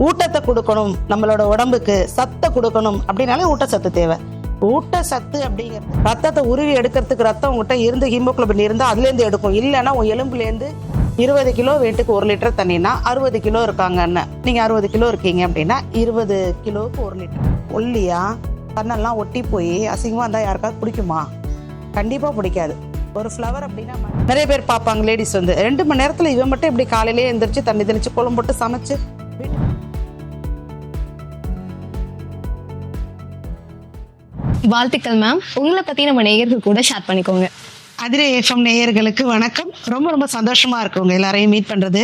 ஊட்டத்தை கொடுக்கணும், நம்மளோட உடம்புக்கு சத்தை கொடுக்கணும் அப்படின்னாலே ஊட்டச்சத்து தேவை. ஊட்டச்சத்து அப்படிங்கிறது ரத்தத்தை உருவி எடுக்கிறதுக்கு ரத்தம் உங்கள்கிட்ட இருந்து ஹீமோகுளோபின் இருந்தால் அதுலேருந்து எடுக்கும். இல்லைன்னா உங்கள் எலும்புலேருந்து 20 கிலோ வெயிட்டுக்கு 1 லிட்டர் தண்ணினா 60 கிலோ இருக்காங்கன்னு, நீங்கள் 60 கிலோ இருக்கீங்க அப்படின்னா 20 கிலோவுக்கு 1 லிட்டர். ஒல்லியா கண்ணெல்லாம் ஒட்டி போய் அசிங்கமாக இருந்தால் யாருக்காவது பிடிக்குமா? கண்டிப்பாக பிடிக்காது. ஒரு ஃப்ளவர் அப்படின்னா நிறைய பேர் பார்ப்பாங்க, லேடிஸ் வந்து 2 மணி நேரத்தில் இவன் மட்டும் இப்படி காலையிலேயே எழுந்திரிச்சு தண்ணி தெளிச்சு குழம்பு போட்டு சமைச்சு வாழ்த்துக்கள் மேம். உங்களை பத்தி நம்ம நேயர்கள் கூட ஷேர் பண்ணிக்கோங்க. அதிரே எஃப்எம் நேயர்களுக்கு வணக்கம். ரொம்ப ரொம்ப சந்தோஷமா இருக்குங்க எல்லாரையும் மீட் பண்றது.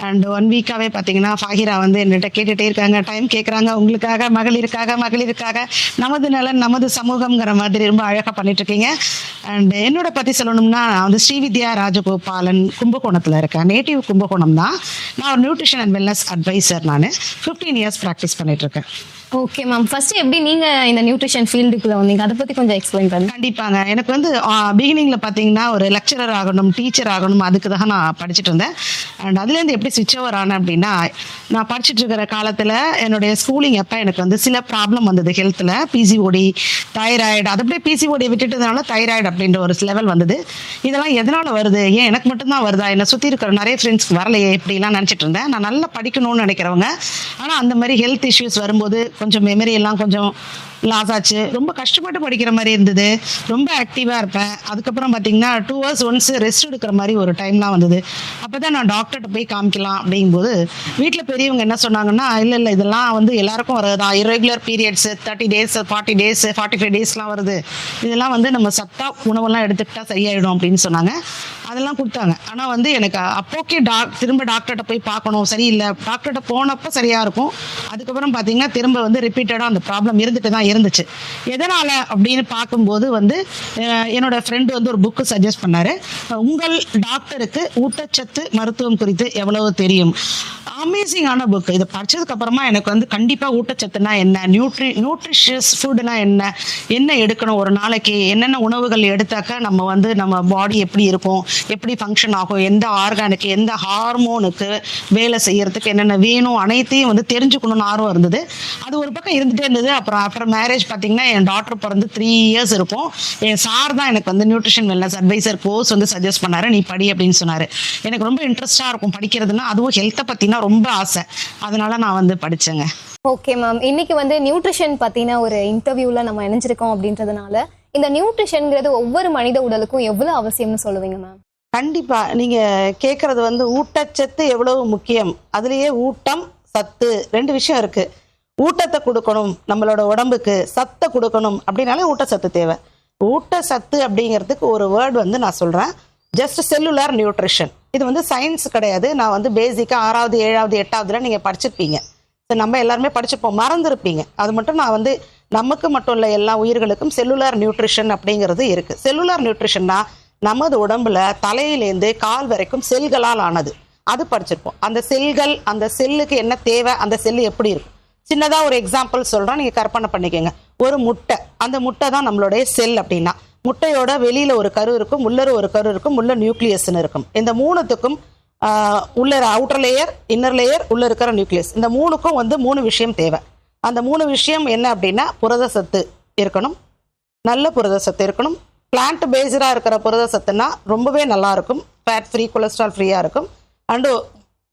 அண்ட் 1 வீக்காவே பார்த்தீங்கன்னா ஃபாஹிரா வந்து என்கிட்ட கேட்டுகிட்டே இருக்காங்க, டைம் கேட்குறாங்க, உங்களுக்காக, மகளிருக்காக நமது நலன் நமது சமூகம்ங்கிற மாதிரி ரொம்ப அழகாக பண்ணிட்டு இருக்கீங்க. அண்ட் என்னோட பற்றி சொல்லணும்னா, நான் வந்து ஸ்ரீவித்யா ராஜகோபாலன் கும்பகோணத்தில் இருக்கேன். நேட்டிவ் கும்பகோணம் தான். நான் ஒரு நியூட்ரிஷன் அண்ட் வெல்னஸ் அட்வைசர். நான் 15 இயர்ஸ் ப்ராக்டிஸ் பண்ணிட்டு இருக்கேன். Okay ma'am. ஃபர்ஸ்ட் எப்படி நீங்க இந்த நியூட்ரிஷன் ஃபீல்டுக்குள்ள வந்தீங்க, அதை பத்தி கொஞ்சம் எக்ஸ்பிளைன் பண்ணுங்க. கண்டிப்பாங்க. எனக்கு வந்து பிகினிங்ல பார்த்தீங்கன்னா ஒரு லெக்சரர் ஆகணும், டீச்சர் ஆகணும், அதுக்கு தான் நான் படிச்சுட்டு இருந்தேன். அண்ட் அதுலேருந்து எப்படி ஸ்விட்ச் ஓவர் ஆனேன் அப்படின்னா, நான் படிச்சுட்டு இருக்கிற காலத்தில் என்னுடைய ஸ்கூலிங் அப்போ எனக்கு வந்து சில ப்ராப்ளம் வந்தது ஹெல்த்தில். பிசிஓடி, தைராய்டு, அது அப்படியே பிசிஓடியை விட்டுட்டதுனால தைராய்டு அப்படின்ற ஒரு லெவல் வந்தது. இதெல்லாம் எதனால் வருது, ஏன் எனக்கு மட்டும்தான் வருதா, என்னை சுற்றி இருக்கிற நிறைய ஃப்ரெண்ட்ஸ்க்கு வரலையே, இப்படிலாம் நினச்சிட்டு இருந்தேன். நான் நல்லா படிக்கணும்னு நினைக்கிறவங்க. ஆனால் அந்த மாதிரி ஹெல்த் இஷ்யூஸ் வரும்போது கொஞ்சம் மெமரி எல்லாம் கொஞ்சம் லாஸ் ஆச்சு. ரொம்ப கஷ்டப்பட்டு படிக்கிற மாதிரி இருந்தது. ரொம்ப ஆக்டிவாக இருப்பேன். அதுக்கப்புறம் பார்த்தீங்கன்னா 2 hours ஒன்ஸ் ரெஸ்ட் எடுக்கிற மாதிரி ஒரு டைம்லாம் வந்தது. அப்போ தான் நான் டாக்டர்கிட்ட போய் காமிக்கலாம் அப்படிங்கும்போது வீட்டில் பெரியவங்க என்ன சொன்னாங்கன்னா, இல்லை இதெல்லாம் வந்து எல்லாருக்கும் வரதான், இரெகுலர் பீரியட்ஸு 30 days 40 days 45 daysலாம் வருது, இதெல்லாம் வந்து நம்ம சத்தா உணவெல்லாம் எடுத்துக்கிட்டால் சரியாயிடும் அப்படின்னு சொன்னாங்க. அதெல்லாம் கொடுத்தாங்க. ஆனால் வந்து எனக்கு அப்போக்கே திரும்ப டாக்டர்கிட்ட போய் பார்க்கணும், சரியில்லை. டாக்டர்கிட்ட போனப்போ சரியாக இருக்கும். அதுக்கப்புறம் பார்த்தீங்கன்னா திரும்ப வந்து ரிப்பீட்டடாக அந்த ப்ராப்ளம் இருந்துட்டு தான் இருந்துச்சு. எதனால் அப்படின்னு பார்க்கும்போது வந்து என்னோட ஃப்ரெண்டு வந்து ஒரு புக்கு சஜஸ்ட் பண்ணார். உங்கள் டாக்டருக்கு ஊட்டச்சத்து மருத்துவம் குறித்து எவ்வளவு தெரியும். அமேசிங்கான புக். இதை படித்ததுக்கு அப்புறமா எனக்கு வந்து கண்டிப்பாக ஊட்டச்சத்துனா என்ன, நியூட்ரிஷியஸ் ஃபுட்னா என்ன எடுக்கணும், ஒரு நாளைக்கு என்னென்ன உணவுகள் எடுத்தாக்க நம்ம வந்து நம்ம பாடி எப்படி இருக்கும், எப்படி ஃபங்க்ஷன் ஆகும், எந்த ஆர்கானுக்கு எந்த ஹார்மோனுக்கு வேலை செய்யறதுக்கு என்னென்ன வேணும், அனைத்தையும் வந்து தெரிஞ்சுக்கணும்னு ஆர்வம் இருந்தது. அது ஒரு பக்கம் இருந்துகிட்டே இருந்தது. அப்புறம் ஆஃப்டர் மேரேஜ் பார்த்தீங்கன்னா என் டாக்டர் பிறந்து 3 years இருக்கும். என் சார் தான் எனக்கு வந்து நியூட்ரிஷன் வெல்னஸ் அட்வைசர் கோர்ஸ் வந்து சஜஸ்ட் பண்ணாரு, நீ படி அப்படின்னு சொன்னார். எனக்கு ரொம்ப இன்ட்ரெஸ்டாக இருக்கும் படிக்கிறதுனா, அதுவும் ஹெல்த்தை பற்றினா ரொம்ப ஆசை. அதனால நான் வந்து படித்தேங்க. Okay ma'am. இன்னைக்கு வந்து நியூட்ரிஷன் பத்தின ஒரு இன்டர்வியூல நம்ம இணைஞ்சிருக்கோம் அப்படின்றதுனால, இந்த நியூட்ரிஷன்ங்கிறது ஒவ்வொரு மனித உடலுக்கும் எவ்வளவு அவசியம்னு சொல்லுவீங்க மேம்? கண்டிப்பா நீங்க கேட்கறது வந்து ஊட்டச்சத்து எவ்வளவு முக்கியம். அதுலயே ஊட்டம் சத்து 2 விஷயம் இருக்கு. ஊட்டத்தை கொடுக்கணும், நம்மளோட உடம்புக்கு சத்தை கொடுக்கணும் அப்படின்னாலே ஊட்டச்சத்து தேவை. ஊட்டச்சத்து அப்படிங்கிறதுக்கு ஒரு வேர்டு வந்து நான் சொல்றேன், ஜஸ்ட் செல்லுலார் நியூட்ரிஷன். இது வந்து சயின்ஸ் கிடையாது. நான் வந்து பேசிக்கா 6வது 7வது 8வதுல நீங்க படிச்சிருப்பீங்க. நம்ம எல்லாருமே படிச்சிருப்போம், மறந்துருப்பீங்க. அது மட்டும் நான் வந்து நமக்கு மட்டும் இல்லை, எல்லா உயிர்களுக்கும் செல்லுலார் நியூட்ரிஷன் அப்படிங்கிறது இருக்கு. செல்லுலார் நியூட்ரிஷன்னா நமது உடம்புல தலையிலேருந்து கால் வரைக்கும் செல்களால் ஆனது. அது படிச்சிருப்போம். அந்த செல்கள், அந்த செல்லுக்கு என்ன தேவை, அந்த செல்லு எப்படி இருக்கும். சின்னதா ஒரு எக்ஸாம்பிள் சொல்றேன், நீங்க கற்பனை பண்ணிக்கோங்க. ஒரு முட்டை, அந்த முட்டை தான் நம்மளுடைய செல் அப்படின்னா, முட்டையோட வெளியில ஒரு கரு இருக்கும், உள்ளர ஒரு கரு இருக்கும், உள்ள நியூக்ளியஸ்ன்னு இருக்கும். இந்த 3த்துக்கும் உள்ள அவுட்டர் லேயர், இன்னர் லேயர், உள்ள இருக்கிற நியூக்ளியஸ், இந்த 3க்கும் வந்து 3 விஷயம் தேவை. அந்த 3 விஷயம் என்ன அப்படின்னா, புரத சத்து இருக்கணும், நல்ல புரத சத்து இருக்கணும். பிளான்ட் பேஸ்டா இருக்கிற புரத சத்துனா ரொம்பவே நல்லா இருக்கும், ஃபேட் ஃப்ரீ, கொலஸ்ட்ரால் ஃப்ரீயா இருக்கும். அண்டு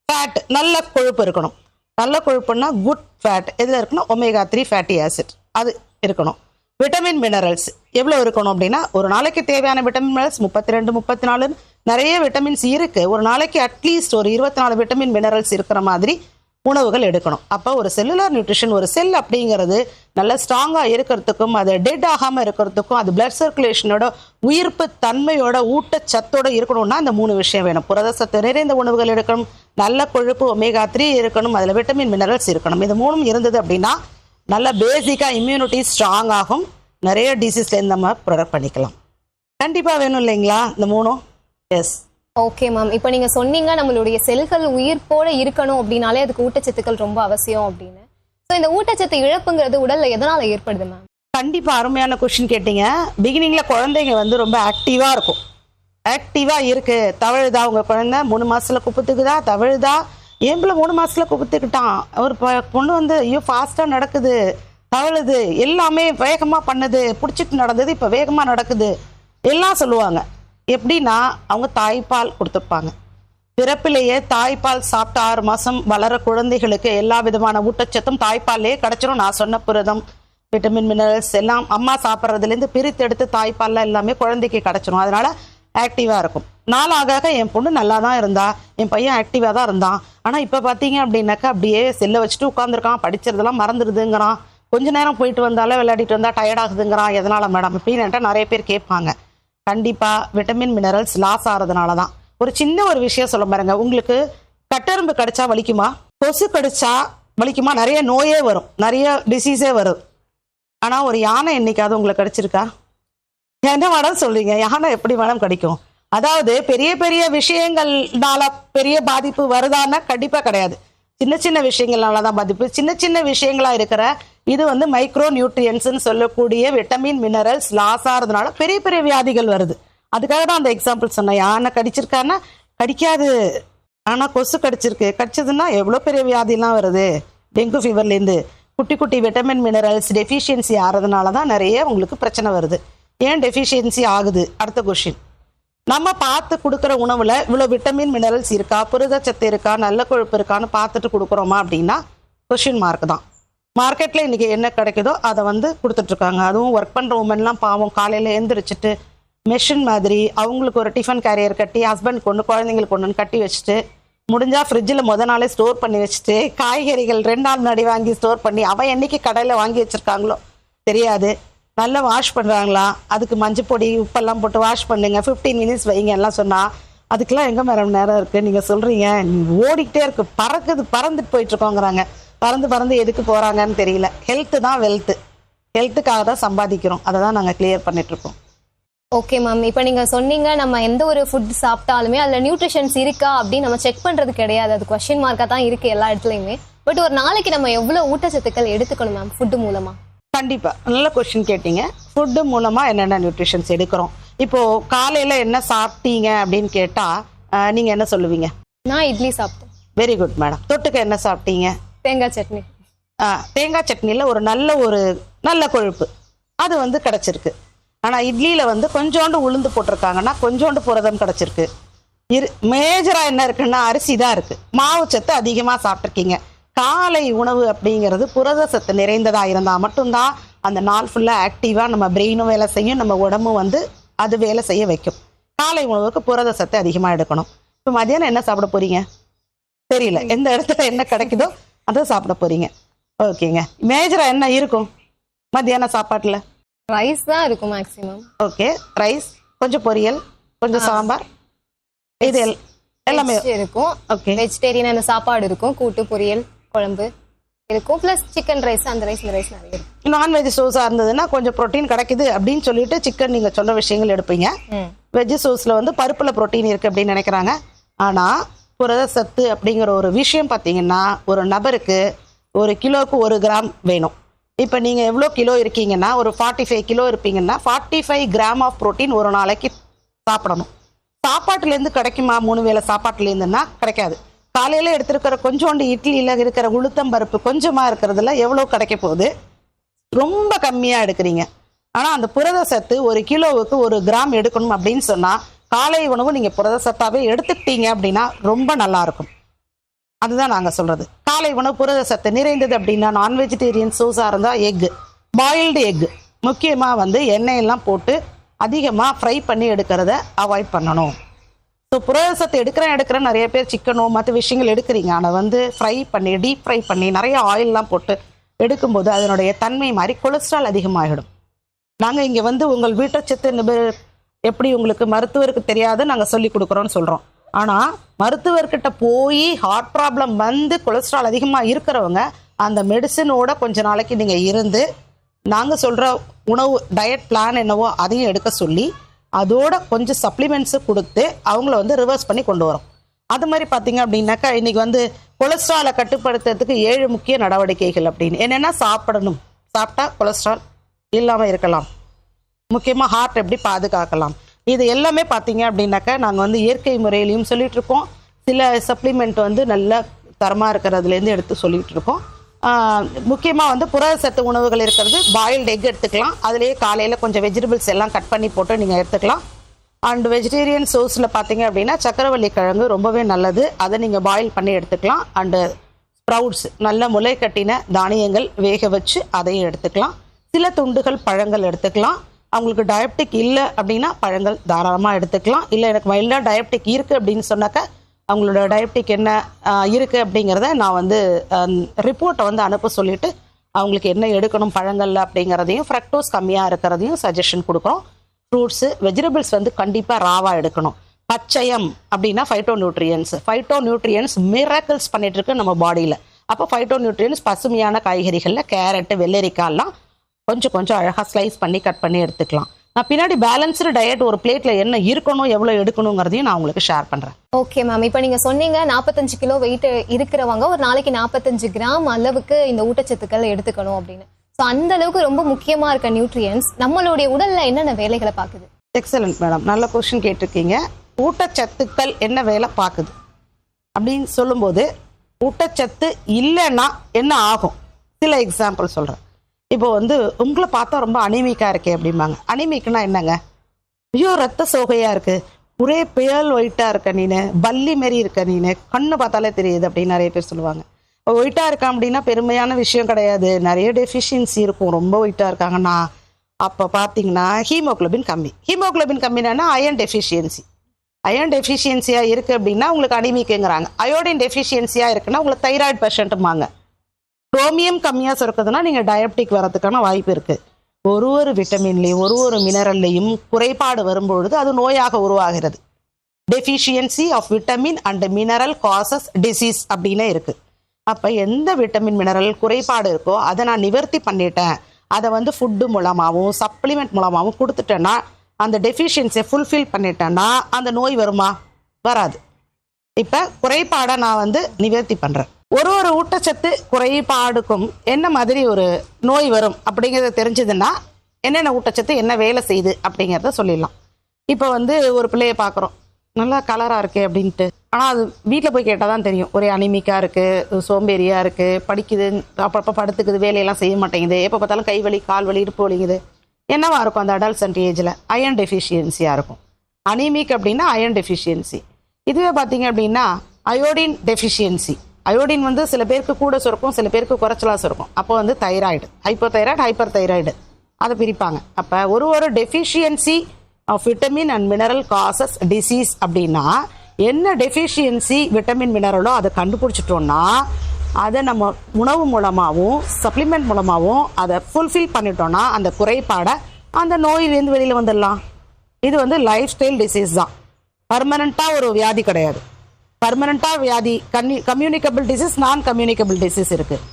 ஃபேட், நல்ல கொழுப்பு இருக்கணும். நல்ல கொழுப்புன்னா குட் ஃபேட் எதில் இருக்குன்னா ஒமேகா 3 ஃபேட்டி ஆசிட் அது இருக்கணும். விட்டமின் மினரல்ஸ் எவ்வளோ இருக்கணும் அப்படின்னா, ஒரு நாளைக்கு தேவையான விட்டமின் மினரல்ஸ் 32 34 நிறைய விட்டமின்ஸ் இருக்கு. ஒரு நாளைக்கு அட்லீஸ்ட் ஒரு 24 விட்டமின் மினரல்ஸ் இருக்கிற மாதிரி உணவுகள் எடுக்கணும். அப்போ ஒரு செல்லுலார் நியூட்ரிஷன், ஒரு செல் அப்படிங்கிறது நல்ல ஸ்ட்ராங்காக இருக்கிறதுக்கும், அது டெட் ஆகாமல் இருக்கிறதுக்கும், அது பிளட் சர்க்குலேஷனோட உயிர்ப்பு தன்மையோட ஊட்டச்சத்தோட இருக்கணும்னா அந்த 3 விஷயம் வேணும். புரத சத்து நிறைந்த உணவுகள் எடுக்கணும், நல்ல கொழுப்பு ஒமேகா 3 இருக்கணும், அதில் விட்டமின் மினரல்ஸ் இருக்கணும். இது 3 இருந்தது அப்படின்னா நல்ல பேசிக்காக இம்யூனிட்டி ஸ்ட்ராங் ஆகும், நிறைய டிசீஸ்லேருந்து நம்ம ப்ரொடக்ட் பண்ணிக்கலாம். கண்டிப்பாக வேணும் இல்லைங்களா இந்த 3? எஸ். Okay ma'am. இப்போ நீங்க சொன்னீங்க நம்மளுடைய செல்கள் உயிர்ப்போட இருக்கணும் அப்படின்னாலே அதுக்கு ஊட்டச்சத்துக்கள் ரொம்ப அவசியம் அப்படின்னு. ஸோ இந்த ஊட்டச்சத்து இழப்புங்கிறது உடல்ல எதனால ஏற்படுது மேம்? கண்டிப்பா அருமையான கொஸ்டின் கேட்டீங்க. பிகினிங்ல குழந்தைங்க வந்து ரொம்ப ஆக்டிவா இருக்கும். ஆக்டிவா இருக்கு, தவழுதா உங்க குழந்தை 3 மாசத்துல குப்பத்துக்குதா, தவழுதா, என் பிள்ளை 3 மாசத்துல குத்துக்கிட்டான். ஒரு பொண்ணு வந்து ஐயோ ஃபாஸ்ட்டாக நடக்குது, தவழுது, எல்லாமே வேகமாக பண்ணுது, பிடிச்சிட்டு நடந்தது இப்போ வேகமாக நடக்குது எல்லாம் சொல்லுவாங்க. எப்படின்னா அவங்க தாய்ப்பால் கொடுத்துருப்பாங்க. பிறப்பிலேயே தாய்ப்பால் சாப்பிட்டு 6 மாதம் வளர குழந்தைகளுக்கு எல்லா விதமான ஊட்டச்சத்தும் தாய்ப்பாலே கிடச்சிரும். நான் சொன்ன புரதம், விட்டமின், மினரல்ஸ் எல்லாம் அம்மா சாப்பிட்றதுலேருந்து பிரித்து எடுத்து தாய்ப்பாலில் எல்லாமே குழந்தைக்கு கிடச்சிரும். அதனால ஆக்டிவாக இருக்கும். நாளாக என் பொண்ணு நல்லா தான் இருந்தா, என் பையன் ஆக்டிவாக தான் இருந்தான். ஆனால் இப்போ பார்த்தீங்க அப்படின்னாக்கா அப்படியே செல்லை வச்சுட்டு உட்காந்துருக்கான், படிக்கிறதெல்லாம் மறந்துடுதுங்கிறான், கொஞ்ச நேரம் போயிட்டு வந்தாலும் விளையாடிட்டு வந்தால் டயர்டாகுதுங்கிறான். எதனால் மேடம் இப்படின்ட்டு நிறைய பேர் கேட்பாங்க. கண்டிப்பாக விட்டமின் மினரல்ஸ் லாஸ் ஆகிறதுனால தான். ஒரு சின்ன ஒரு விஷயம் சொல்ல பாருங்க, உங்களுக்கு கட்டெரும்பு கடிச்சா வலிக்குமா, கொசு கடிச்சா வலிக்குமா, நிறைய நோயே வரும், நிறைய டிசீஸே வரும். ஆனால் ஒரு யானை என்னைக்காவது உங்களுக்கு கடிச்சிருக்கா? என்ன மேடம் சொல்றீங்க, யானை எப்படி மேடம் கடிக்கும்? அதாவது பெரிய பெரிய விஷயங்கள்னால பெரிய பாதிப்பு வருதான்னா கண்டிப்பாக கிடையாது. சின்ன சின்ன விஷயங்கள்னால தான் பாதிப்பு. சின்ன சின்ன விஷயங்களா இருக்கிற இது வந்து மைக்ரோ நியூட்ரியன்ஸ்ன்னு சொல்லக்கூடிய விட்டமின் மினரல்ஸ் லாஸ் ஆகிறதுனால பெரிய பெரிய வியாதிகள் வருது. அதுக்காக தான் அந்த எக்ஸாம்பிள் சொன்னேன். யானை கடிச்சிருக்கான்னா கடிக்காது, ஆனால் கொசு கடிச்சிருக்கு, கடிச்சதுன்னா எவ்வளோ பெரிய வியாதிலாம் வருது. டெங்கு ஃபீவர்லேருந்து குட்டி குட்டி விட்டமின் மினரல்ஸ் டெஃபிஷியன்சி ஆகிறதுனால தான் நிறைய உங்களுக்கு பிரச்சனை வருது. ஏன் டெஃபிஷியன்சி ஆகுது? அடுத்த கொஷின். நம்ம பார்த்து கொடுக்குற உணவில் இவ்வளோ விட்டமின் மினரல்ஸ் இருக்கா, புரதச்சத்து இருக்கா, நல்ல கொழுப்பு இருக்கான்னு பார்த்துட்டு கொடுக்குறோமா அப்படின்னா கொஷின் மார்க் தான். மார்க்கெட்டில் இன்றைக்கி என்ன கிடைக்குதோ அதை வந்து கொடுத்துட்ருக்காங்க. அதுவும் ஒர்க் பண்ணுற உமன்லாம் பாவம் காலையில் எழுந்திரிச்சிட்டு மெஷின் மாதிரி அவங்களுக்கு ஒரு டிஃபன் கேரியர் கட்டி, ஹஸ்பண்ட் கொண்டு குழந்தைங்களுக்கு ஒன்று கட்டி வச்சுட்டு, முடிஞ்சால் ஃப்ரிட்ஜில் நாளே ஸ்டோர் பண்ணி வச்சுட்டு, காய்கறிகள் 2 நாள் முன்னாடி வாங்கி ஸ்டோர் பண்ணி அவன் என்னைக்கு கடையில் வாங்கி வச்சுருக்காங்களோ தெரியாது, நல்லா வாஷ் பண்ணுறாங்களா, அதுக்கு மஞ்சள் பொடி உப்பெல்லாம் போட்டு வாஷ் பண்ணுங்க, 15 மினிட்ஸ் வைங்க எல்லாம் சொன்னால் அதுக்கெல்லாம் எங்கே மேடம் நேரம் இருக்குது? நீங்கள் சொல்கிறீங்க ஓடிக்கிட்டே இருக்கு, பறந்துட்டு போயிட்டுருக்கோங்கிறாங்க. பறந்து எதுக்கு போகிறாங்கன்னு தெரியல. ஹெல்த்து தான் வெல்த்து, ஹெல்த்துக்காக தான் சம்பாதிக்கிறோம். அதை தான் நாங்கள் கிளியர் பண்ணிகிட்ருக்கோம். ஓகே மேம், இப்போ நீங்கள் சொன்னீங்க நம்ம எந்த ஒரு ஃபுட் சாப்பிட்டாலுமே அதில் நியூட்ரிஷன்ஸ் இருக்கா அப்படின்னு நம்ம செக் பண்ணுறது கிடையாது, அது கொஸ்டின் மார்க்காக தான் இருக்குது எல்லா இடத்துலையுமே. பட் ஒரு நாளைக்கு நம்ம எவ்வளோ ஊட்டச்சத்துக்கள் எடுத்துக்கணும் மேம் ஃபுட்டு மூலமாக? கண்டிப்பாக நல்ல கொஸ்டின் கேட்டீங்க. ஃபுட்டு மூலமாக என்னென்ன நியூட்ரிஷன்ஸ் எடுக்கிறோம்? இப்போது காலையில் என்ன சாப்பிட்டீங்க அப்படின்னு கேட்டால் நீங்கள் என்ன சொல்லுவீங்க? நான் இட்லி சாப்பிட்டேன். Very good madam. தொட்டுக்க என்ன சாப்பிட்டீங்க? தேங்காய் சட்னி. தேங்காய் சட்னியில் ஒரு நல்ல கொழுப்பு அது வந்து கிடச்சிருக்கு. ஆனால் இட்லியில் வந்து கொஞ்சோண்டு உளுந்து போட்டிருக்காங்கன்னா கொஞ்சோண்டு புரதம் கிடச்சிருக்கு. மேஜராக என்ன இருக்குன்னா அரிசி தான் இருக்குது. மாவு சத்து அதிகமாக சாப்பிட்ருக்கீங்க. காலை உணவு அப்படிங்கிறது புரத சத்து நிறைந்ததாக இருந்தால் மட்டும்தான் அந்த நாள் ஃபுல்லாக ஆக்டிவாக நம்ம பிரெயினும் வேலை செய்யும், நம்ம உடம்பும் வந்து அது வேலை செய்ய வைக்கும். காலை உணவுக்கு புரத சத்து அதிகமாக எடுக்கணும். இப்போ மதியானம் என்ன சாப்பிட போகிறீங்க தெரியல, எந்த இடத்துல என்ன கிடைக்குதோ அதை சாப்பிட போகிறீங்க. ஓகேங்க. மேஜராக என்ன இருக்கும் மத்தியான சாப்பாட்டில்? ரைஸ் தான் இருக்கும் மேக்ஸிமம். ஓகே, ரைஸ், கொஞ்சம் பொரியல், கொஞ்சம் சாம்பார், இது எல்லாமே இருக்கும். ஓகே, வெஜிடேரியன் சாப்பாடு இருக்கும், கூட்டு பொரியல் குழம்பு இருக்கும், பிளஸ் சிக்கன் ரைஸ், அந்த ரைஸ் இந்த ரைஸ் நிறைய இருக்கும். நான்வெஜ் சோஸாக இருந்ததுன்னா கொஞ்சம் ப்ரோட்டீன் கிடைக்குது அப்படின்னு சொல்லிட்டு சிக்கன் நீங்கள் சொன்ன விஷயங்கள் எடுப்பீங்க. வெஜ் சோஸில் வந்து பருப்பில் ப்ரோட்டீன் இருக்குது அப்படின்னு நினைக்கிறாங்க. ஆனால் புரத சத்து அப்படிங்கிற ஒரு விஷயம் பார்த்தீங்கன்னா ஒரு நபருக்கு 1 கிலோவுக்கு 1 கிராம் வேணும். இப்போ நீங்கள் எவ்வளோ கிலோ இருக்கீங்கன்னா ஒரு 45 கிலோ இருப்பீங்கன்னா 45 கிராம் ஆஃப் ப்ரோட்டீன் ஒரு நாளைக்கு சாப்பிடணும். சாப்பாட்டுலேருந்து கிடைக்குமா? 3 வேளை சாப்பாட்டுலேருந்துன்னா கிடைக்காது. காலையில் எடுத்துருக்கிற கொஞ்சோண்டு இட்லியில் இருக்கிற உளுத்தம் பருப்பு கொஞ்சமாக இருக்கிறதுல எவ்வளோ கிடைக்க போகுது? ரொம்ப கம்மியாக எடுக்கிறீங்க. ஆனால் அந்த புரத சத்து 1 கிலோவுக்கு 1 கிராம் எடுக்கணும் அப்படின்னு சொன்னால் காலை உணவு நீங்கள் புரத சத்தாவே எடுத்துக்கிட்டீங்க அப்படின்னா ரொம்ப நல்லாயிருக்கும். அதுதான் நாங்கள் சொல்கிறது. காலை உணவு புரத சத்து நிறைந்தது அப்படின்னா நான் வெஜிடேரியன் சோஸாக இருந்தால் எக்கு, பாயில்டு எக்கு, முக்கியமாக வந்து எண்ணெயெல்லாம் போட்டு அதிகமாக ஃப்ரை பண்ணி எடுக்கிறத அவாய்ட் பண்ணணும். ஸோ புரத சத்து எடுக்கிறேன் நிறைய பேர் சிக்கனோ மற்ற விஷயங்கள் எடுக்கிறீங்க. ஆனால் வந்து ஃப்ரை பண்ணி டீப் ஃப்ரை பண்ணி நிறைய ஆயிலெலாம் போட்டு எடுக்கும்போது அதனுடைய தன்மை மாதிரி கொலஸ்ட்ரால் அதிகமாகிடும். நாங்கள் இங்கே வந்து உங்கள் வீட்டச்சத்து எப்படி உங்களுக்கு மருத்துவருக்கு தெரியாத நாங்கள் சொல்லி கொடுக்குறோன்னு சொல்கிறோம். ஆனால் மருத்துவர்கிட்ட போய் ஹார்ட் ப்ராப்ளம் வந்து கொலஸ்ட்ரால் அதிகமாக இருக்கிறவங்க அந்த மெடிசனோட கொஞ்ச நாளைக்கு நீங்கள் இருந்து நாங்கள் சொல்கிற உணவு டயட் பிளான் என்னவோ அதையும் எடுக்க சொல்லி அதோட கொஞ்சம் சப்ளிமெண்ட்ஸு கொடுத்து அவங்கள வந்து ரிவர்ஸ் பண்ணி கொண்டு வரோம். அது மாதிரி பார்த்தீங்க அப்படின்னாக்கா இன்றைக்கி வந்து கொலஸ்ட்ராலை கட்டுப்படுத்துறதுக்கு 7 முக்கிய நடவடிக்கைகள் அப்படின்னு என்னென்னா சாப்பிடணும், சாப்பிட்டா கொலஸ்ட்ரால் இல்லாமல் இருக்கலாம், முக்கியமாக ஹார்ட் எப்படி பாதுகாக்கலாம், இது எல்லாமே பார்த்தீங்க அப்படின்னாக்கா நாங்கள் வந்து இயற்கை முறையிலையும் சொல்லிகிட்ருக்கோம். சில சப்ளிமெண்ட் வந்து நல்ல தரமாக இருக்கிறதுலேருந்து எடுத்து சொல்லிகிட்டு இருக்கோம். முக்கியமாக வந்து புரதச்சத்து உணவுகள் இருக்கிறது, பாயில்டு எக் எடுத்துக்கலாம். அதுலேயே காலையில் கொஞ்சம் வெஜிடபிள்ஸ் எல்லாம் கட் பண்ணி போட்டு நீங்கள் எடுத்துக்கலாம். அண்ட் வெஜிடேரியன் சோர்ஸில் பார்த்தீங்க அப்படின்னா சக்கரவள்ளி கிழங்கு ரொம்பவே நல்லது, அதை நீங்கள் பாயில் பண்ணி எடுத்துக்கலாம். அண்டு ஸ்ப்ரவுட்ஸ், நல்ல முளை கட்டின தானியங்கள் வேக வச்சு அதையும் எடுத்துக்கலாம். சில துண்டுகள் பழங்கள் எடுத்துக்கலாம். அவங்களுக்கு டயபெட்டிக் இல்லை அப்படின்னா பழங்கள் தாராளமாக எடுத்துக்கலாம். இல்லை எனக்கு மைல்டாக டயபெட்டிக் இருக்குது அப்படின்னு சொன்னாக்க அவங்களோட டயபெட்டிக் என்ன இருக்குது அப்படிங்கிறத நான் வந்து ரிப்போர்ட்டை வந்து அனுப்ப சொல்லிவிட்டு அவங்களுக்கு என்ன எடுக்கணும் பழங்களில் அப்படிங்கிறதையும், ஃப்ரக்டோஸ் கம்மியாக இருக்கிறதையும் சஜஷன் கொடுக்குறோம். ஃப்ரூட்ஸு, வெஜிடபிள்ஸ் வந்து கண்டிப்பாக ராவாக எடுக்கணும். பச்சையம் அப்படின்னா ஃபைட்டோநியூட்ரியன்ஸ் மிராக்கிள்ஸ் பண்ணிட்டு இருக்கு நம்ம பாடியில். அப்போ ஃபைட்டோநியூட்ரியன்ஸ் பசுமையான காய்கறிகளில் கேரட்டு, வெள்ளரிக்காயெல்லாம் கொஞ்சம் கொஞ்சம் அழகாக ஸ்லைஸ் பண்ணி கட் பண்ணி எடுத்துக்கலாம். நான் பின்னாடி பேலன்ஸ்டு டயட் ஒரு பிளேட்டில் என்ன இருக்கணும், எவ்வளோ எடுக்கணுங்கிறதையும் நான் உங்களுக்கு ஷேர் பண்ணுறேன். ஓகே மேம், இப்போ நீங்கள் சொன்னீங்க 45 கிலோ வெயிட் இருக்கிறவங்க ஒரு நாளைக்கு 45 கிராம் அளவுக்கு இந்த ஊட்டச்சத்துக்கள் எடுத்துக்கணும் அப்படின்னு. ஸோ அந்த அளவுக்கு ரொம்ப முக்கியமாக இருக்க நியூட்ரியன்ஸ் நம்மளுடைய உடலில் என்னென்ன வேலைகளை பார்க்குது? எக்ஸலண்ட் மேடம், நல்ல கொஸ்டின் கேட்டிருக்கீங்க. ஊட்டச்சத்துக்கள் என்ன வேலை பார்க்குது அப்படின்னு சொல்லும்போது, ஊட்டச்சத்து இல்லைன்னா என்ன ஆகும் சில எக்ஸாம்பிள் சொல்கிறேன். இப்போ வந்து உங்களை பார்த்தா ரொம்ப அனிமிக்காக இருக்கே அப்படிம்பாங்க. அனிமிக்குன்னா என்னங்க? ஐயோ ரத்த சோகையாக இருக்குது, ஒரே பேல் ஒயிட்டாக இருக்க நீனு, பல்லி மாரி இருக்க நீனு, கண்ணு பார்த்தாலே தெரியுது அப்படின்னு நிறைய பேர் சொல்லுவாங்க. ஒயிட்டாக இருக்கான் அப்படின்னா பெருமையான விஷயம் கிடையாது, நிறைய டெஃபிஷியன்சி இருக்கும். ரொம்ப ஒயிட்டாக இருக்காங்கன்னா அப்போ பார்த்தீங்கன்னா ஹீமோகுளோபின் கம்மினா அயன் டெஃபிஷியன்சியாக இருக்குது அப்படின்னா உங்களுக்கு அனிமிக்குங்கிறாங்க. அயோடின் டெஃபிஷியன்சியாக இருக்குன்னா உங்களுக்கு தைராய்டு பேஷண்ட்டுமாங்க. குரோமியம் கம்மியாக சுரக்குதுன்னா நீங்கள் டயபெட்டிக் வரதுக்கான வாய்ப்பு இருக்குது. ஒரு விட்டமின்லேயும் ஒரு மினரல்லையும் குறைபாடு வரும்பொழுது அது நோயாக உருவாகிறது. Deficiency of vitamin and mineral causes disease அப்படின்னு இருக்குது. அப்போ எந்த விட்டமின் மினரல் குறைபாடு இருக்கோ அதை நான் நிவர்த்தி பண்ணிட்டேன், அதை வந்து ஃபுட்டு மூலமாகவும் சப்ளிமெண்ட் மூலமாகவும் கொடுத்துட்டேன்னா, அந்த டெஃபிஷியன்சியை ஃபுல்ஃபில் பண்ணிட்டேன்னா அந்த நோய் வருமா? வராது. இப்போ குறைபாடை நான் வந்து நிவர்த்தி பண்ணுறேன். ஒரு ஊட்டச்சத்து குறைபாடுக்கும் என்ன மாதிரி ஒரு நோய் வரும் அப்படிங்கிறத தெரிஞ்சதுன்னா என்னென்ன ஊட்டச்சத்து என்ன வேலை செய்யுது அப்படிங்கிறத சொல்லிடலாம். இப்போ வந்து ஒரு பிள்ளையை பார்க்குறோம், நல்லா கலராக இருக்கே அப்படின்ட்டு, ஆனால் அது வீட்டில் போய் கேட்டால் தான் தெரியும். ஒரே அனிமிக்காக இருக்குது, சோம்பேறியாக இருக்குது, படிக்குது, அப்பப்போ படுத்துக்குது, வேலையெல்லாம் செய்ய மாட்டேங்குது, எப்போ பார்த்தாலும் கை வலி, கால் வலி, இடுப்பு வலிங்குது. என்னவா இருக்கும்? அந்த அடல்சன்ட் ஏஜில் அயன் டெஃபிஷியன்சியாக இருக்கும். அனிமிக் அப்படின்னா அயன் டெஃபிஷியன்சி. இதுவே பார்த்தீங்க அப்படின்னா அயோடின் டெஃபிஷியன்சி. அயோடின் வந்து சில பேருக்கு கூட சுரக்கும், சில பேருக்கு குறைச்சலாக சுரக்கும். அப்போ வந்து தைராய்டு, ஹைப்பர் தைராய்டு அதை பிரிப்பாங்க. அப்போ ஒரு deficiency of vitamin and mineral causes disease அப்படின்னா என்ன டெஃபிஷியன்சி விட்டமின் மினரலோ அதை கண்டுபிடிச்சிட்டோன்னா அதை நம்ம உணவு மூலமாகவும் சப்ளிமெண்ட் மூலமாகவும் அதை ஃபுல்ஃபில் பண்ணிட்டோன்னா அந்த குறைபாடை, அந்த நோயிலேருந்து வெளியில் வந்துடலாம். இது வந்து லைஃப் ஸ்டைல் டிசீஸ் தான், பர்மனண்ட்டாக ஒரு வியாதி கிடையாது. பர்மனண்ட்டாக வியாதி கம்யூனிகபிள் டிசீஸ், நான் கம்யூனிகபிள் டிசீஸ் இருக்குது.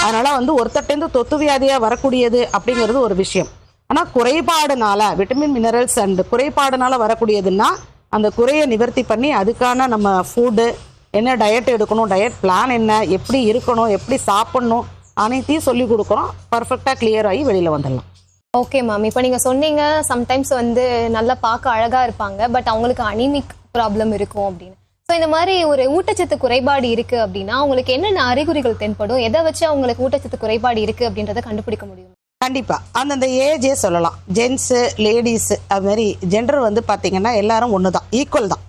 அதனால் வந்து ஒருத்தட்டேருந்து தொத்து வியாதியாக வரக்கூடியது அப்படிங்கிறது ஒரு விஷயம். ஆனால் குறைபாடுனால விட்டமின் மினரல்ஸ் அண்ட் குறைபாடுனால வரக்கூடியதுன்னா அந்த குறையை நிவர்த்தி பண்ணி அதுக்கான நம்ம ஃபுட்டு என்ன, டயட் எடுக்கணும், டயட் பிளான் என்ன, எப்படி இருக்கணும், எப்படி சாப்பிட்ணும், அனைத்தையும் சொல்லி கொடுக்குறோம். பர்ஃபெக்டாக கிளியர் ஆகி வெளியில் வந்துடலாம். ஓகே மேம், இப்போ நீங்கள் சொன்னீங்க சம்டைம்ஸ் வந்து நல்லா பார்க்க அழகாக இருப்பாங்க, பட் அவங்களுக்கு அனிமிக் ப்ராப்ளம் இருக்கும் அப்படின்னு. ஸோ இந்த மாதிரி ஒரு ஊட்டச்சத்து குறைபாடு இருக்குது அப்படின்னா அவங்களுக்கு என்னென்ன அறிகுறிகள் தென்படும், எதை வச்சு அவங்களுக்கு ஊட்டச்சத்து குறைபாடு இருக்குது அப்படின்றத கண்டுபிடிக்க முடியும்? கண்டிப்பாக அந்தந்த ஏஜே சொல்லலாம். ஜென்ஸு, லேடிஸு, அது மாதிரி ஜெண்டர் வந்து பார்த்திங்கன்னா எல்லாரும் ஒன்று தான், ஈக்குவல் தான்.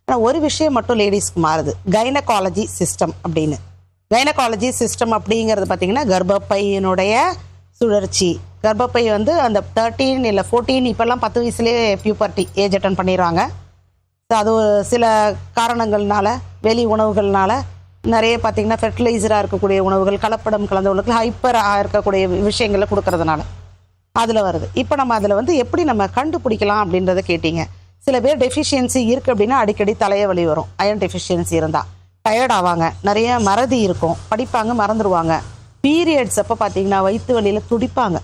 ஆனால் ஒரு விஷயம் மட்டும் லேடிஸ்க்கு மாறுது, கைனகாலஜி சிஸ்டம் அப்படின்னு. கைனகாலஜி சிஸ்டம் அப்படிங்கிறது பார்த்திங்கன்னா கர்ப்பப்பையினுடைய சுழற்சி. கர்ப்பப்பை வந்து அந்த 13 இல்லை 14, இப்போல்லாம் 10 வயசுலேயே பியூபர்ட்டி ஏஜ் அட்டன் பண்ணிடுறாங்க. ஸோ அது சில காரணங்கள்னால, வெளி உணவுகள்னால, நிறைய பார்த்திங்கன்னா ஃபெர்டிலைசராக இருக்கக்கூடிய உணவுகள், கலப்படம் கலந்த உணவுகள், ஹைப்பராக இருக்கக்கூடிய விஷயங்களை கொடுக்கறதுனால அதில் வருது. இப்போ நம்ம அதில் வந்து எப்படி நம்ம கண்டுபிடிக்கலாம் அப்படின்றத கேட்டிங்க. சில பேர் டெஃபிஷியன்சி இருக்குது அப்படின்னா அடிக்கடி தலையை வலி வரும். அயன் டெஃபிஷியன்சி இருந்தால் டயர்ட் ஆவாங்க, நிறைய மறதி இருக்கும், படிப்பாங்க மறந்துடுவாங்க. பீரியட்ஸ் அப்போ பார்த்திங்கன்னா வயிற்று வலியில் துடிப்பாங்க.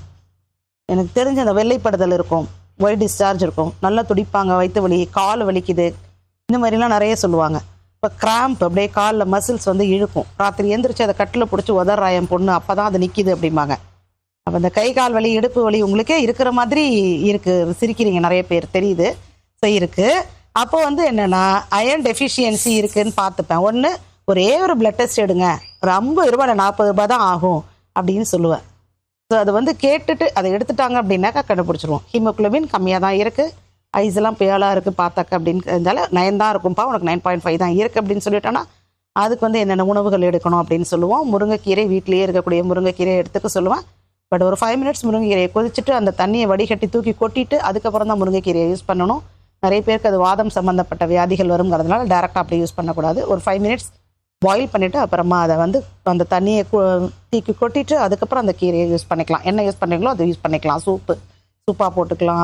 எனக்கு தெரிஞ்ச அந்த வெள்ளைப்படுதல் இருக்கும், ஒயிட் டிஸ்சார்ஜ் இருக்கும், நல்லா துடிப்பாங்க, வயிற்று வலி, கால் வலிக்குது, இந்த மாதிரிலாம் நிறைய சொல்லுவாங்க. இப்போ கிராம்ப், அப்படியே காலில் மசில்ஸ் வந்து இழுக்கும், ராத்திரி எந்திரிச்சு அதை கட்டில் பிடிச்சி உதறாயம் பொண்ணு, அப்போ தான் அது நிற்கிது அப்படிம்பாங்க. அப்போ இந்த கை கால் வலி, இடுப்பு வலி உங்களுக்கே இருக்கிற மாதிரி இருக்குது, சிரிக்கிறீங்க நிறைய பேர், தெரியுது. ஸோ இருக்குது. அப்போ வந்து என்னென்னா அயன் டெஃபிஷியன்சி இருக்குதுன்னு பார்த்துப்பேன். ஒன்று ஒரே ஒரு பிளட் டெஸ்ட் எடுங்க, ஒரு 50 ரூபா இல்லை 40 ரூபாய் தான் ஆகும் அப்படின்னு சொல்லுவேன். ஸோ அதை வந்து கேட்டுட்டு அதை எடுத்துட்டாங்க அப்படின்னாக்கா கண்டுபிடிச்சிருவோம். ஹீமோகுளோபின் கம்மியாக தான் இருக்குது, ஐஸ் எல்லாம் பேலாக இருக்குது பார்த்தாக்க அப்படின்னு இருந்தாலும் 9 தான் இருக்கும்ப்பா, உனக்கு 9.5 தான் இருக்குது அப்படின்னு சொல்லிட்டோன்னா அதுக்கு வந்து என்னென்ன உணவுகள் எடுக்கணும் அப்படின்னு சொல்லுவோம். முருங்கைக்கீரை, வீட்டிலேயே இருக்கக்கூடிய முருங்கைக்கீரை எடுத்துக்க சொல்லுவேன். பட் ஒரு 5 மினிட்ஸ் முருங்கைக்கீரையை கொதிச்சுட்டு அந்த தண்ணியை வடிகட்டி தூக்கி கொட்டிட்டு அதுக்கப்புறம் தான் முருங்கைக்கீரையை யூஸ் பண்ணணும். நிறைய பேருக்கு அது வாதம் சம்மந்தப்பட்ட வியாதிகள் வருங்கிறதுனால டேரெக்டாக அப்படி யூஸ் பண்ணக்கூடாது. ஒரு 5 மினிட்ஸ் பாயில் பண்ணிவிட்டு அப்புறமா அதை வந்து அந்த தண்ணியை தூக்கி கொட்டிட்டு அதுக்கப்புறம் அந்த கீரையை யூஸ் பண்ணிக்கலாம். என்ன யூஸ் பண்ணுறீங்களோ அதை யூஸ் பண்ணிக்கலாம். சூப்பாக போட்டுக்கலாம்,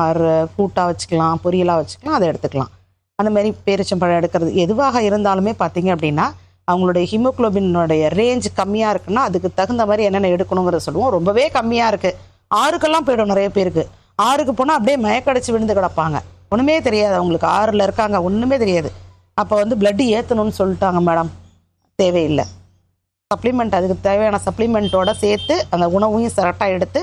கூட்டாக வச்சுக்கலாம், பொரியலாக வச்சுக்கலாம், அதை எடுத்துக்கலாம். அந்த மாதிரி பேரிச்சம்பழம் எடுக்கிறது எதுவாக இருந்தாலுமே பார்த்தீங்க அப்படின்னா அவங்களுடைய ஹீமோகுளோபினுடைய ரேஞ்ச் கம்மியாக இருக்குன்னா அதுக்கு தகுந்த மாதிரி என்னென்ன எடுக்கணுங்கிறத சொல்லுவோம். ரொம்பவே கம்மியாக இருக்குது, 6க்கெல்லாம் போய்டும் நிறைய பேருக்கு. 6க்கு போனால் அப்படியே மயக்கடிச்சு விழுந்து கிடப்பாங்க, ஒன்றுமே தெரியாது அவங்களுக்கு. 6ல் இருக்காங்க, ஒன்றுமே தெரியாது. அப்போ வந்து பிளட்டு ஏற்றணும்னு சொல்லிட்டாங்க மேடம், தேவையில்லை. சப்ளிமெண்ட், அதுக்கு தேவையான சப்ளிமெண்ட்டோட சேர்த்து அந்த உணவையும் கரெக்டாக எடுத்து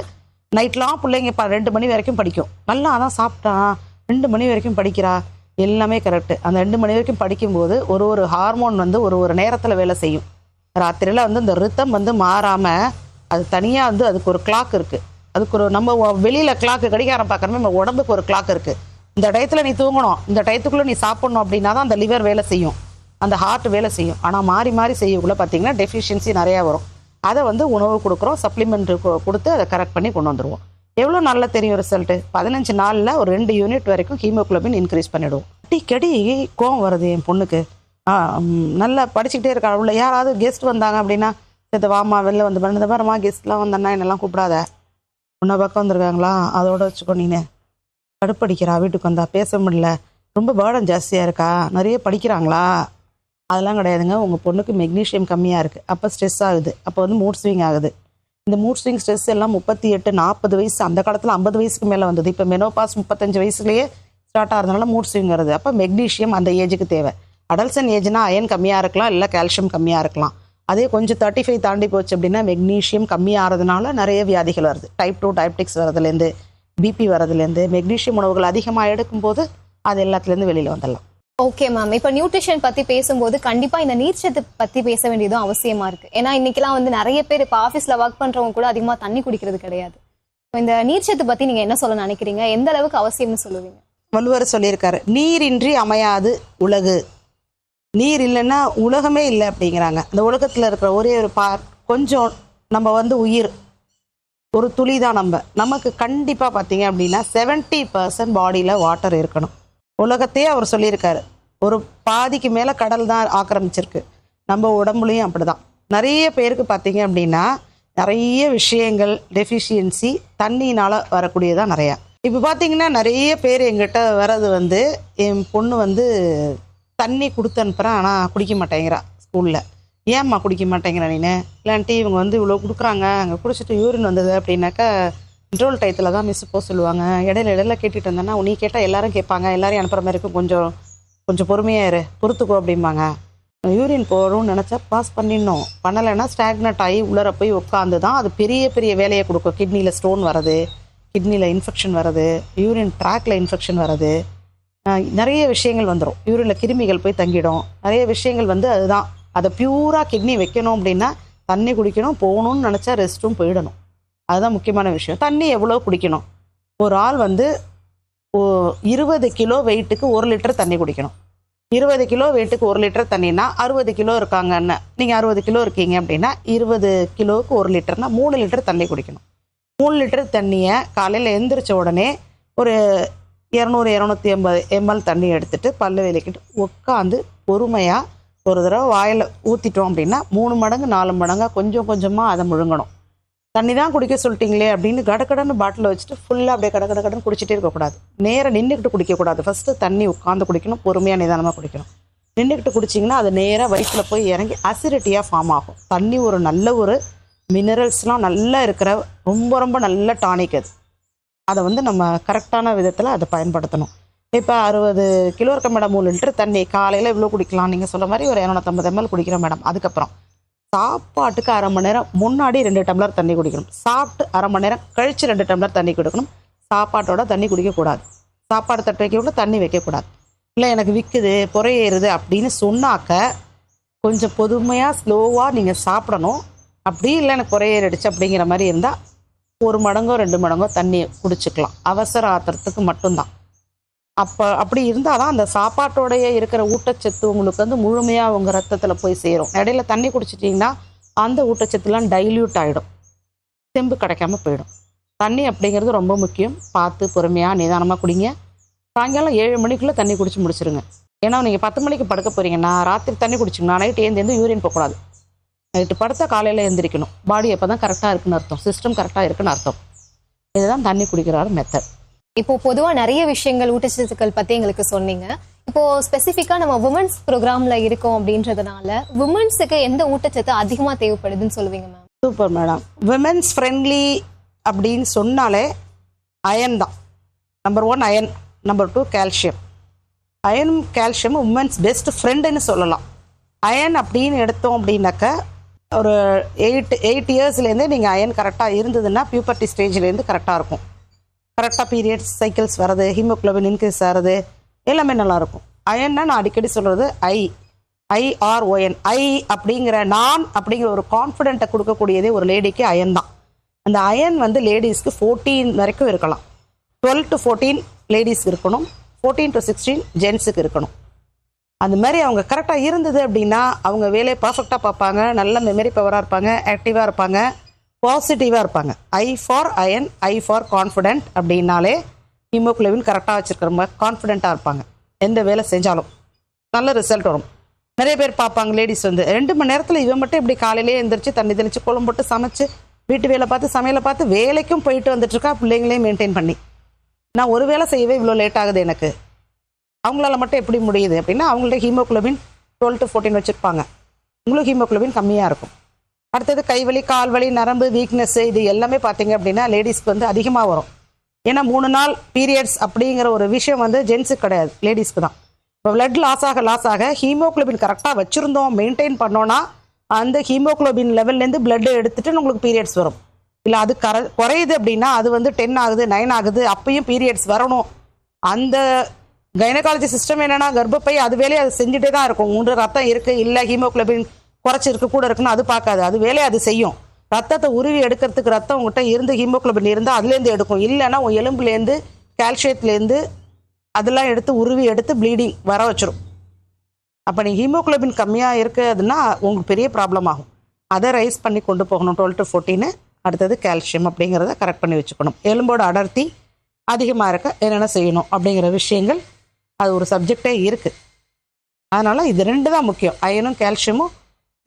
நைட்லாம் பிள்ளைங்க 2 மணி வரைக்கும் படிக்கும். நல்லா அதான் சாப்பிட்டான், 2 மணி வரைக்கும் படிக்கிறா, எல்லாமே கரெக்டு. அந்த 2 மணி வரைக்கும் படிக்கும்போது ஒரு ஹார்மோன் வந்து ஒரு நேரத்தில் வேலை செய்யும். ராத்திரியில் வந்து இந்த ரித்தம் வந்து மாறாமல் அது தனியாக வந்து அதுக்கு ஒரு கிளாக் இருக்குது. அதுக்கு ஒரு நம்ம வெளியில் கிளாக்கு கடிகாரம் பார்க்குறமே நம்ம உடம்புக்கு ஒரு கிளாக் இருக்குது. இந்த டயத்தில் நீ தூங்கணும், இந்த டயத்துக்குள்ளே நீ சாப்பிட்ணும் அப்படின்னா தான் அந்த லிவர் வேலை செய்யும், அந்த ஹார்ட் வேலை செய்யும். ஆனால் மாறி மாறி செய்யக்குள்ளே பார்த்தீங்கன்னா டெஃபிஷியன்சி நிறையா வரும். அதை வந்து உணவு கொடுக்குறோம், சப்ளிமெண்ட் கொடுத்து அதை கரெக்ட் பண்ணி கொண்டு வந்துடுவோம். எவ்வளோ நல்லா தெரியும் ரிசல்ட்டு. 15 நாளில் ஒரு 2 யூனிட் வரைக்கும் ஹீமோகுளோபின் இன்க்ரீஸ் பண்ணிவிடுவோம். அடிக்கடி கோவம் வருது என் பொண்ணுக்கு. நல்லா படிச்சுக்கிட்டே இருக்கா. அவ்வளோ யாராவது கெஸ்ட் வந்தாங்க அப்படின்னா, இந்த வாமா வெளில வந்து பண்ண பாருமா கெஸ்ட்லாம் வந்தேன்னா என்னெல்லாம் கூப்பிடாத, உன்னை பக்கம் வந்திருக்காங்களா அதோட வச்சுக்கோ, நீனு கடுப்படிக்கிறா, வீட்டுக்கு வந்தா பேச முடியல, ரொம்ப பேர்டன் ஜாஸ்தியாக இருக்கா, நிறைய படிக்கிறாங்களா. அதெல்லாம் கிடையாதுங்க. உங்கள் பொண்ணுக்கு மெக்னீஷியம் கம்மியாக இருக்குது, அப்போ ஸ்ட்ரெஸ் ஆகுது, அப்போ வந்து மூட் ஸ்விங் ஆகுது. இந்த மூட் ஸ்விங் ஸ்ட்ரெஸ் எல்லாம் 38, 40 வயசு, அந்த காலத்தில் 50 வயசுக்கு மேலே வந்தது. இப்போ மெனோபாஸ் 35 வயசுலேயே ஸ்டார்ட் ஆகிறதுனால மூட் ஸ்விங் வருது. அப்போ மெக்னீஷியம் அந்த ஏஜுக்கு தேவை. அடல்சன் ஏஜ்னா அயன் கம்மியாக இருக்கலாம், இல்லை கால்சியம் கம்மியாக இருக்கலாம். அதே கொஞ்சம் 35 தாண்டி போச்சு அப்படின்னா மெக்னீஷியம் கம்மியாகிறதுனால நிறைய வியாதிகள் வருது. டைப் 2 டயபெட்டிக்ஸ் வரதுலேருந்து, பிபி வரதுலேருந்து, மெக்னீஷியம் உணவுகள் அதிகமாக எடுக்கும்போது அது எல்லாத்துலேருந்து வெளியில் வந்துடலாம். ஓகே மேம், இப்போ நியூட்ரிஷன் பத்தி பேசும்போது கண்டிப்பா இந்த நீர்ச்சத்து பத்தி பேச வேண்டியதும் அவசியமா இருக்கு. ஏன்னா இன்னைக்கெல்லாம் வந்து நிறைய பேர் இப்போ ஆஃபீஸ்ல ஒர்க் பண்றவங்க கூட அதிகமா தண்ணி குடிக்கிறது கிடையாது. இந்த நீர்ச்சத்து பத்தி நீங்க என்ன சொல்ல நினைக்கிறீங்க, எந்த அளவுக்கு அவசியம்னு சொல்லுவீங்க? வள்ளுவர் சொல்லியிருக்காரு, நீரின்றி அமையாது உலகு, நீர் இல்லைன்னா உலகமே இல்லை அப்படிங்கிறாங்க. அந்த உலகத்தில் இருக்கிற ஒரே ஒரு கொஞ்சம் நம்ம வந்து உயிர் ஒரு துளி தான். நமக்கு கண்டிப்பாக பார்த்தீங்க அப்படின்னா 70% பாடியில் வாட்டர் இருக்கணும். உலகத்தையே அவர் சொல்லியிருக்காரு, ஒரு பாதிக்கு மேலே கடல் தான் ஆக்கிரமிச்சிருக்கு. நம்ம உடம்புலையும் அப்படி தான். நிறைய பேருக்கு பார்த்தீங்க அப்படின்னா நிறைய விஷயங்கள் டெஃபிஷியன்சி தண்ணினால் வரக்கூடியதான் நிறையா. இப்போ பார்த்தீங்கன்னா நிறைய பேர் எங்கிட்ட வர்றது வந்து, என் பொண்ணு வந்து தண்ணி கொடுத்து அனுப்புகிறேன் ஆனால் குடிக்க மாட்டேங்கிறா ஸ்கூலில். ஏம்மா குடிக்க மாட்டேங்கிறா நீனு? இல்லாண்டி இவங்க வந்து இவ்வளோ கொடுக்குறாங்க, அங்கே குடிச்சிட்டு யூரின் வந்தது அப்படின்னாக்கா இன்ட்ரோல் டயத்தில் தான் மிஸ் போக சொல்லுவாங்க. இடையில கேட்டுட்டு இருந்தேன்னா நீ கேட்டால் எல்லாரும் கேட்பாங்க, எல்லாரையும் அனுப்புகிற மாதிரி இருக்கும், கொஞ்சம் பொறுமையாக இரு, பொறுத்துக்கோ அப்படிம்பாங்க. யூரின் போகணும்னு நினச்சா பாஸ் பண்ணிடணும், பண்ணலைன்னா ஸ்டாக்னட் ஆகி உள்ளர போய் உட்காந்து தான் அது பெரிய பெரிய வேலையை கொடுக்கும். கிட்னியில் ஸ்டோன் வர்றது, கிட்னியில் இன்ஃபெக்ஷன் வர்றது, யூரின் ட்ராக்ல இன்ஃபெக்ஷன் வர்றது, நிறைய விஷயங்கள் வந்துடும். யூரினில் கிருமிகள் போய் தங்கிடும், நிறைய விஷயங்கள் வந்து அதுதான். அதை பியூராக கிட்னி வைக்கணும் அப்படின்னா தண்ணி குடிக்கணும், போகணும்னு நினச்சா ரெஸ்ட்டும் போயிடணும். அதுதான் முக்கியமான விஷயம். தண்ணி எவ்வளோ குடிக்கணும்? ஒரு ஆள் வந்து 20 கிலோ வெயிட்டுக்கு 1 லிட்டர் தண்ணி குடிக்கணும். 20 கிலோ வெயிட்டுக்கு 1 லிட்டர் தண்ணினா 60 கிலோ இருக்காங்கன்னு, நீங்கள் 60 கிலோ இருக்கீங்க அப்படின்னா 20 கிலோவுக்கு 1 லிட்டர்னா 3 லிட்டர் தண்ணி குடிக்கணும். 3 லிட்டர் தண்ணியை காலையில் எழுந்திரிச்ச உடனே ஒரு 200-250 ml தண்ணி எடுத்துகிட்டு பல்லு விளக்கிட்டு உட்காந்து பொறுமையாக ஒரு தடவை வாயில் ஊற்றிட்டோம் அப்படின்னா 3 மடங்கு 4 மடங்காக கொஞ்சம் கொஞ்சமாக அதை முழுங்கணும். தண்ணி தான் குடிக்க சொல்லிட்டீங்களே அப்படின்னு கடக்கடன்னு பாட்டில் வச்சுட்டு ஃபுல்லாக அப்படியே கடன்னு குடிச்சிட்டே இருக்கக்கூடாது. நேராக நின்றுக்கிட்டு குடிக்கக்கூடாது. ஃபஸ்ட்டு தண்ணி உட்காந்து குடிக்கணும், பொறுமையாக நிதானமாக குடிக்கணும். நின்றுக்கிட்டு குடிச்சிங்கன்னா அது நேராக வயிற்றில் போய் இறங்கி அசிடிட்டியாக ஃபார்ம் ஆகும். தண்ணி ஒரு நல்ல ஒரு மினரல்ஸ்லாம் நல்லா இருக்கிற ரொம்ப ரொம்ப நல்ல டானிக் அது. அதை வந்து நம்ம கரெக்டான விதத்தில் அதை பயன்படுத்தணும். இப்போ 60 கிலோ இருக்க மேடம், 3 லிட்டர் தண்ணி காலையில் இவ்வளோ குடிக்கலாம். நீங்கள் சொல்ல மாதிரி ஒரு 250 ml குடிக்கிறோம் மேடம். அதுக்கப்புறம் சாப்பாட்டுக்கு அரை மணி நேரம் முன்னாடி 2 டம்ளர் தண்ணி குடிக்கணும். சாப்பிட்டு அரை மணி நேரம் கழித்து 2 டம்ளர் தண்ணி குடிக்கணும். சாப்பாட்டோட தண்ணி குடிக்கக்கூடாது. சாப்பாடு தட்டு வைக்க தண்ணி வைக்கக்கூடாது. இல்லை எனக்கு விற்குது புறையேறுது அப்படின்னு சொன்னாக்க கொஞ்சம் பொறுமையாக ஸ்லோவாக நீங்கள் சாப்பிடணும். அப்படி இல்லை எனக்கு குறையடிச்சு அப்படிங்கிற மாதிரி இருந்தால் 1 மடங்கோ 2 மடங்கோ தண்ணி குடிச்சுக்கலாம். அவசர ஆத்திரத்துக்கு மட்டும்தான். அப்படி இருந்தால் தான் அந்த சாப்பாட்டோடைய இருக்கிற ஊட்டச்சத்து உங்களுக்கு வந்து முழுமையாக உங்கள் ரத்தத்தில் போய் சேரும். இடையில தண்ணி குடிச்சிட்டிங்கன்னா அந்த ஊட்டச்சத்துலாம் டைல்யூட் ஆகிடும், தெம்பு கிடைக்காம போயிடும். தண்ணி அப்படிங்கிறது ரொம்ப முக்கியம். பார்த்து பொறுமையாக நிதானமாக குடிங்க. சாயங்காலம் 7 மணிக்குள்ளே தண்ணி குடிச்சு முடிச்சிருங்க. ஏன்னா நீங்கள் 10 மணிக்கு படுக்க போகிறீங்கன்னா ராத்திரி தண்ணி குடிச்சிங்கன்னா நைட்டு ஏந்து யூரின் போகக்கூடாது. நைட்டு படுத்தா காலையில் எழுந்திரிக்கணும். பாடி அப்போ தான் கரெக்டாக இருக்குன்னு அர்த்தம், சிஸ்டம் கரெக்டாக இருக்குன்னு அர்த்தம். இதுதான் தண்ணி குடிக்கிற மெத்தட். இப்போ பொதுவா நிறைய விஷயங்கள் ஊட்டச்சத்துக்கள் பத்தி எங்களுக்கு சொன்னீங்க. இப்போ ஸ்பெசிஃபிக்கா நம்ம உமன்ஸ் ப்ரோக்ராம்ல இருக்கோம் அப்படின்றதுனால உமன்ஸுக்கு எந்த ஊட்டச்சத்து அதிகமா தேவைப்படுதுன்னு சொல்லுவீங்க ma'am? Super madam. Women's friendly அப்படின்னு சொன்னாலே அயன் தான். Number 1 iron, number 2 calcium. அயனும் கால்சியமும் உமன்ஸ் பெஸ்ட் ஃப்ரெண்டுன்னு சொல்லலாம். அயன் அப்படின்னு எடுத்தோம் அப்படின்னாக்க ஒரு 8 இயர்ஸ்லேருந்தே நீங்கள் அயன் கரெக்டாக இருந்ததுன்னா பியூபர்ட்டி ஸ்டேஜ்லேருந்து கரெக்டாக இருக்கும். கரெக்டாக பீரியட்ஸ் சைக்கிள்ஸ் வர்றது, ஹீமோக்ளோபின் இன்க்ரீஸ் ஆகிறது எல்லாமே நல்லாயிருக்கும். அயன்னா நான் அடிக்கடி சொல்கிறது IRON. ஐ அப்படிங்கிற நான் அப்படிங்கிற ஒரு கான்ஃபிடென்ட்டை கொடுக்கக்கூடியதே ஒரு லேடிக்கு அயன் தான். அந்த அயன் வந்து லேடிஸ்க்கு 14 வரைக்கும் இருக்கலாம். 12 to 14 லேடிஸ்க்கு இருக்கணும், 14 to 16 ஜென்ஸுக்கு இருக்கணும். அந்த மாதிரி அவங்க கரெக்டாக இருந்தது அப்படின்னா அவங்க வேலையை பர்ஃபெக்டாக பார்ப்பாங்க, நல்ல மெமரி பவராக இருப்பாங்க, ஆக்டிவாக இருப்பாங்க, பாசிட்டிவாக இருப்பாங்க. I for iron, I for confident அப்படின்னாலே ஹீமோக்ளோபின் கரெக்டாக வச்சுருக்கிறவங்க கான்ஃபிடென்ட்டாக இருப்பாங்க. எந்த வேலை செஞ்சாலும் நல்ல ரிசல்ட் வரும். நிறைய பேர் பார்ப்பாங்க லேடிஸ் வந்து 2 மணி நேரத்தில் இவன் மட்டும் இப்படி காலையிலேயே எழுந்திரிச்சு தண்ணி தெளித்து குழம்பு போட்டு சமைச்சு வீட்டு வேலை பார்த்து சமையலை பார்த்து வேலைக்கும் போயிட்டு வந்துட்டுருக்கா, பிள்ளைங்களையும் மெயின்டைன் பண்ணி. நான் ஒரு வேலை செய்யவே இவ்வளோ லேட் ஆகுது எனக்கு, அவங்களால மட்டும் எப்படி முடியுது அப்படின்னா அவங்கள்ட்ட ஹீமோக்ளோபின் 12 to 14 வச்சுருப்பாங்க. உங்களுக்கு ஹீமோக்ளோபின் கம்மியாக இருக்கும். அடுத்தது கைவலி, கால்வலி, நரம்பு வீக்னஸ்ஸு இது எல்லாமே பார்த்தீங்க அப்படின்னா லேடிஸ்க்கு வந்து அதிகமாக வரும். ஏன்னா 3 நாள் பீரியட்ஸ் அப்படிங்கிற ஒரு விஷயம் வந்து ஜென்ஸுக்கு கிடையாது, லேடிஸ்க்கு தான். இப்போ பிளட் லாஸ் ஆக ஹீமோக்ளோபின் கரெக்டாக வச்சுருந்தோம், மெயின்டைன் பண்ணோன்னா அந்த ஹீமோக்ளோபின் லெவல்லேருந்து பிளட் எடுத்துகிட்டு உங்களுக்கு பீரியட்ஸ் வரும். இல்லை அது குறையுது அப்படின்னா அது வந்து 10 ஆகுது 9 ஆகுது அப்பயும் பீரியட்ஸ் வரணும். அந்த கைனகாலஜி சிஸ்டம் என்னென்னா கர்ப்பப்பை அது வேலையை அது செஞ்சுட்டே தான் இருக்கும். உங்கள் ரத்தம் இருக்குது இல்லை ஹீமோக்ளோபின் குறைச்சிருக்கு கூட இருக்குன்னு அது பார்க்காது, அது வேலையை அது செய்யும். ரத்தத்தை உருவி எடுக்கிறதுக்கு ரத்தம் உங்கள்கிட்ட இருந்து ஹீமோக்ளோபின் இருந்தால் அதுலேருந்து எடுக்கும். இல்லைன்னா உங்கள் எலும்புலேருந்து கால்சியத்துலேருந்து அதெல்லாம் எடுத்து உருவி எடுத்து ப்ளீடிங் வர வச்சிரும். அப்போ நீங்கள் ஹீமோக்ளோபின் கம்மியாக இருக்குதுன்னா உங்களுக்கு பெரிய ப்ராப்ளம் ஆகும். அதை ரைஸ் பண்ணி கொண்டு போகணும் 12 to 14. அடுத்தது கால்சியம் அப்படிங்கிறத கரெக்ட் பண்ணி வச்சுக்கணும். எலும்போட அடர்த்தி அதிகமாக இருக்க என்னென்ன செய்யணும் அப்படிங்கிற விஷயங்கள் அது ஒரு சப்ஜெக்டே இருக்குது. அதனால் இது 2 தான் முக்கியம். அயனும் கால்சியமும்